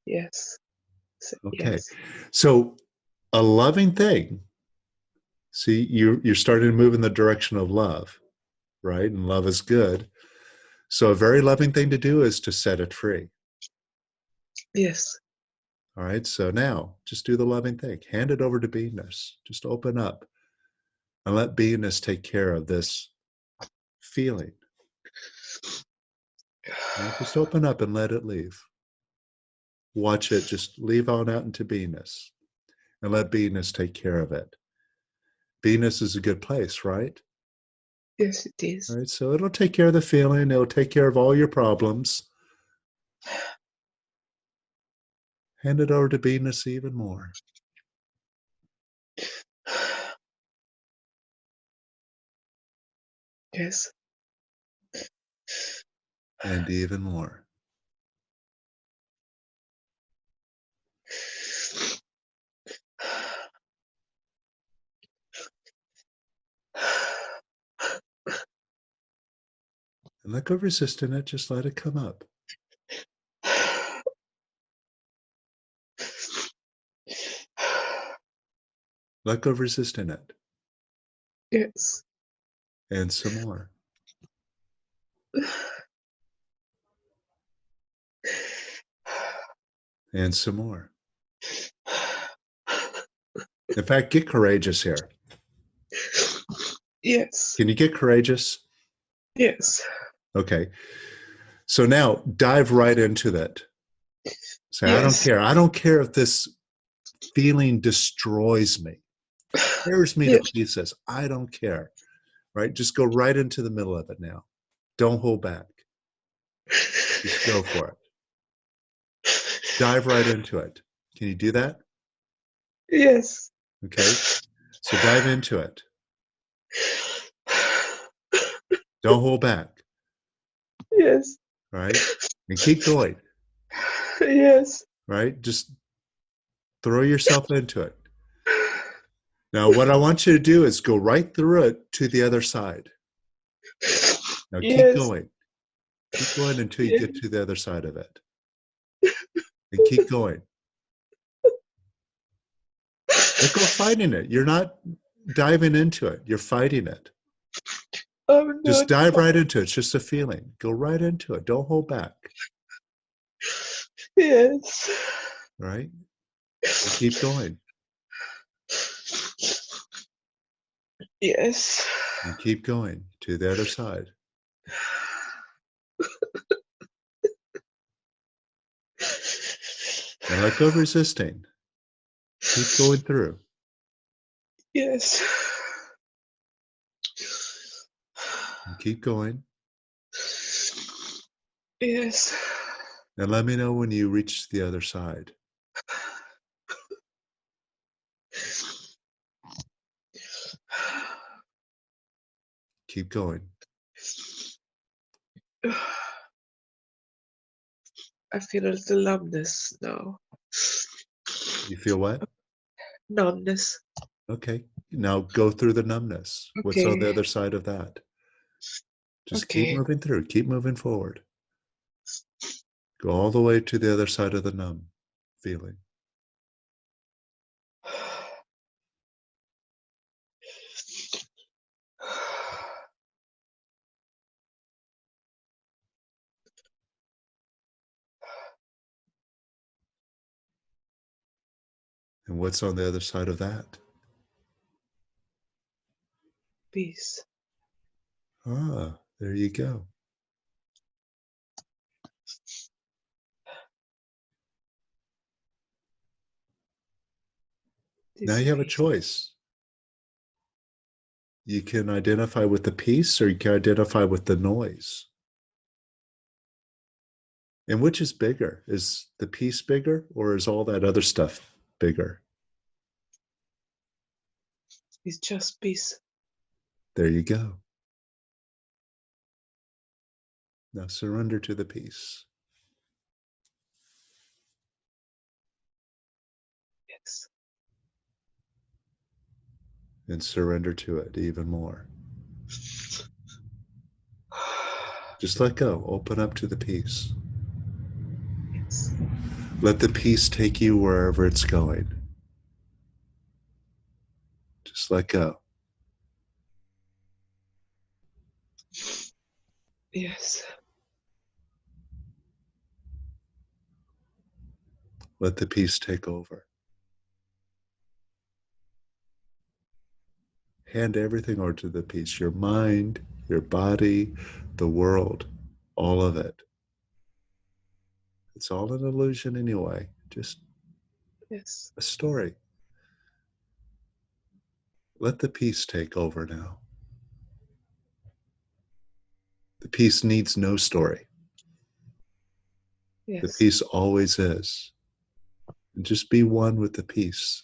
Yes. Okay. Yes. So a loving thing, see, you're starting to move in the direction of love, right? And love is good. So a very loving thing to do is to set it free. Yes. All right. So now just do the loving thing. Hand it over to beingness. Just open up and let beingness take care of this feeling. Right? Just open up and let it leave. Watch it just leave on out into beingness and let beingness take care of it. Beingness is a good place, right? Yes, it is. All right, so it'll take care of the feeling. It'll take care of all your problems. Hand it over to beingness even more. Yes. And even more. And let go of resisting it. Just let it come up. Let go of resisting it. Yes. And some more. And some more. In fact, get courageous here. Yes. Can you get courageous? Yes. Okay. So now dive right into that. Say, I don't Yes. care. I don't care if this feeling destroys me, tears me to Yes. pieces. I don't care. Right? Just go right into the middle of it now. Don't hold back. Just go for it. Dive right into it. Can you do that? Yes. Okay. So dive into it. Don't hold back. Yes. Right? And keep going. Yes. Right? Just throw yourself into it. Now, what I want you to do is go right through it to the other side. Now, keep Yes. going. Keep going until you Yes. get to the other side of it. And keep going. Don't go fighting it. You're not diving into it. You're fighting it. I'm Just not. dive right into it. It's just a feeling. Go right into it. Don't hold back. Yes. Right? And keep going. Yes. And keep going to the other side. And let go of resisting. Keep going through. Yes. And keep going. Yes. And let me know when you reach the other side. Keep going. I feel a little numbness now. You feel what? Numbness. Okay. Now go through the numbness. What's on the Okay. other side of that? Just keep Okay. moving through. Keep moving forward. Go all the way to the other side of the numb feeling. And what's on the other side of that? Peace. Ah, there you go. Now This you have a peace. choice. You can identify with the peace or you can identify with the noise. And which is bigger? Is the peace bigger or is all that other stuff bigger? It's just peace. There you go. Now surrender to the peace. Yes. And surrender to it even more. Just let go. Open up to the peace. Yes. Let the peace take you wherever it's going. Just let go. Yes. Let the peace take over. Hand everything over to the peace. Your mind, your body, the world, all of it. It's all an illusion anyway. Just Yes. a story. Let the peace take over now. The peace needs no story. The Yes. peace always is. And just be one with the peace.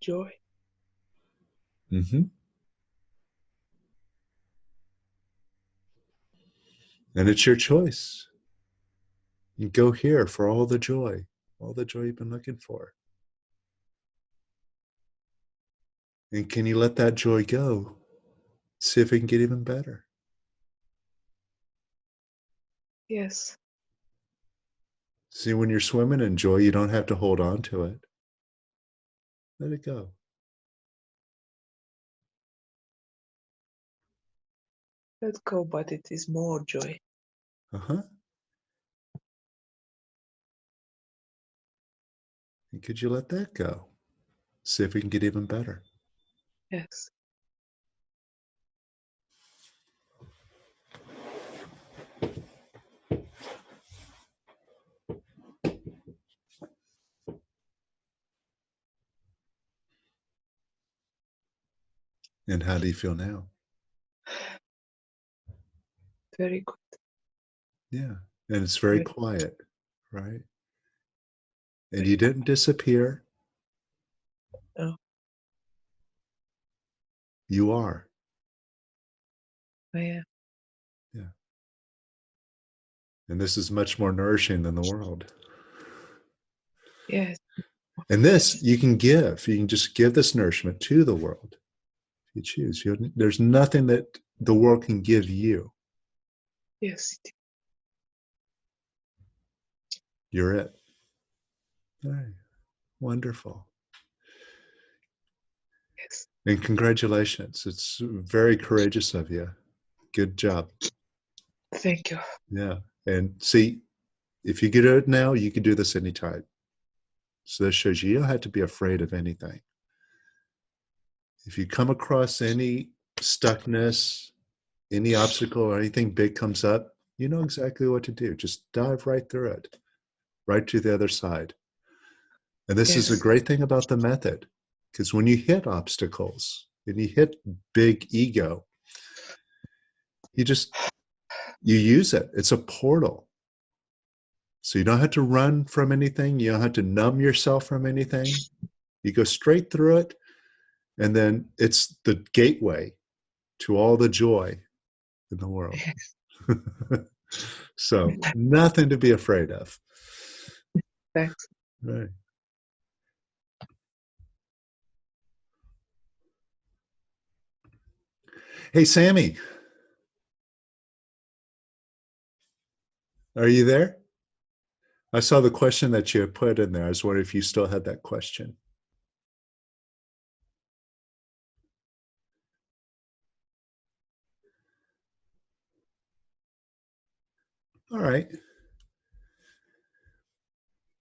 Joy. Mm-hmm. And it's your choice. You go here for all the joy you've been looking for. And can you let that joy go? See if it can get even better. Yes. See, when you're swimming in joy, you don't have to hold on to it. Let it go. Let go, but it is more joy. Uh-huh. And could you let that go? See if it can get even better. Yes. And how do you feel now? Very good. Yeah. And it's very Very, quiet, right? And very you didn't disappear. No. You are. I am. Yeah. And this is much more nourishing than the world. Yes. And this you can give. You can just give this nourishment to the world if you choose. There's nothing that the world can give you. Yes. You're it. All right. Wonderful. Yes. And congratulations. It's very courageous of you. Good job. Thank you. Yeah. And see, if you get it now, you can do this anytime. So this shows you don't have to be afraid of anything. If you come across any stuckness, any obstacle or anything big comes up, you know exactly what to do. Just dive right through it, right to the other side. And this is a Yes. great thing about the method, because when you hit obstacles and you hit big ego, you use it. It's a portal. So you don't have to run from anything. You don't have to numb yourself from anything. You go straight through it. And then it's the gateway to all the joy in the world. So nothing to be afraid of. Thanks. Right. Hey, Sammy, are you there? I saw the question that you had put in there. I was wondering if you still had that question. All right.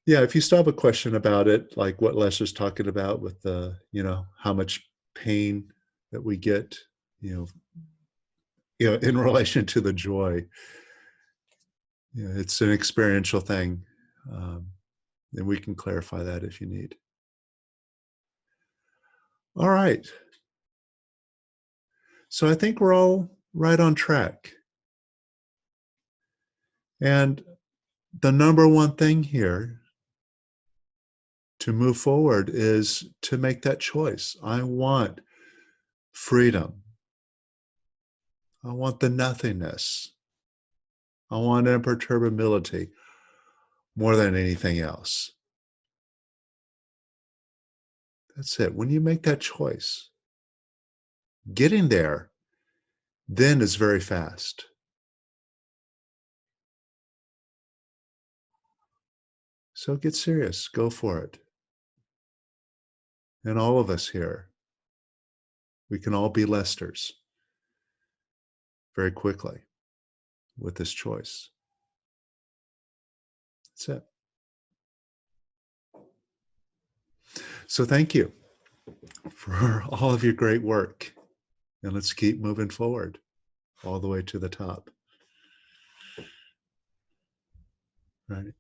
Yeah, if you still have a question about it, like what Lester's talking about with the, how much pain that we get, in relation to the joy, it's an experiential thing. And we can clarify that if you need. All right. So I think we're all right on track. And the number one thing here to move forward is to make that choice. I want freedom. I want the nothingness. I want imperturbability more than anything else. That's it. When you make that choice, getting there then is very fast. So get serious. Go for it. And all of us here, we can all be Lesters very quickly with this choice. That's it. So thank you for all of your great work. And let's keep moving forward all the way to the top. Right.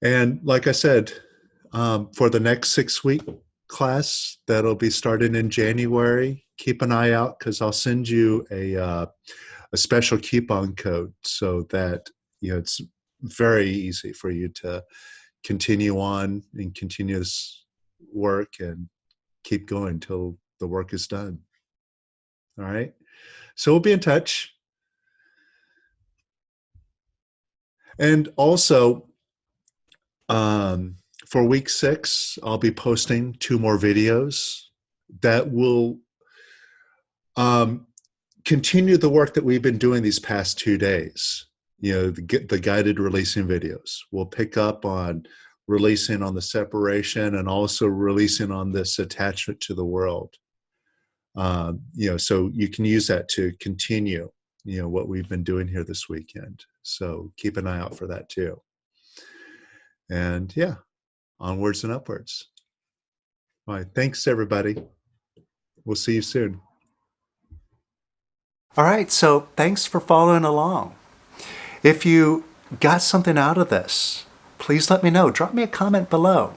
And like I said, for the next 6-week class that'll be starting in January, keep an eye out because I'll send you a special coupon code so that it's very easy for you to continue on and continue this work and keep going till the work is done. All right. So we'll be in touch. And also, for week 6, I'll be posting 2 more videos that will continue the work that we've been doing these past 2 days. The guided releasing videos. We'll pick up on releasing on the separation and also releasing on this attachment to the world. So you can use that to continue, what we've been doing here this weekend. So keep an eye out for that too. And yeah, onwards and upwards. All right, thanks everybody. We'll see you soon. All right, so thanks for following along. If you got something out of this, please let me know. Drop me a comment below.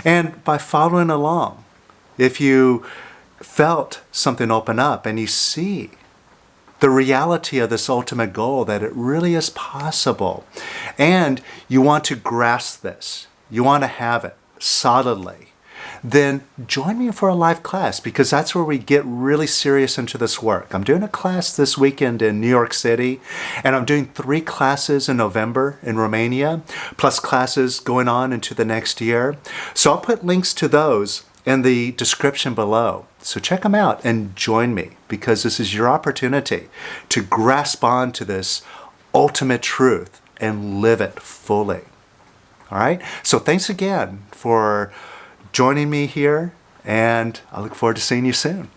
And by following along, if you felt something open up and you see the reality of this ultimate goal, that it really is possible, and you want to grasp this, you want to have it solidly, then join me for a live class because that's where we get really serious into this work. I'm doing a class this weekend in New York City, and I'm doing 3 classes in November in Romania, plus classes going on into the next year. So I'll put links to those in the description below. So check them out and join me because this is your opportunity to grasp on to this ultimate truth and live it fully. All right? So thanks again for joining me here, and I look forward to seeing you soon.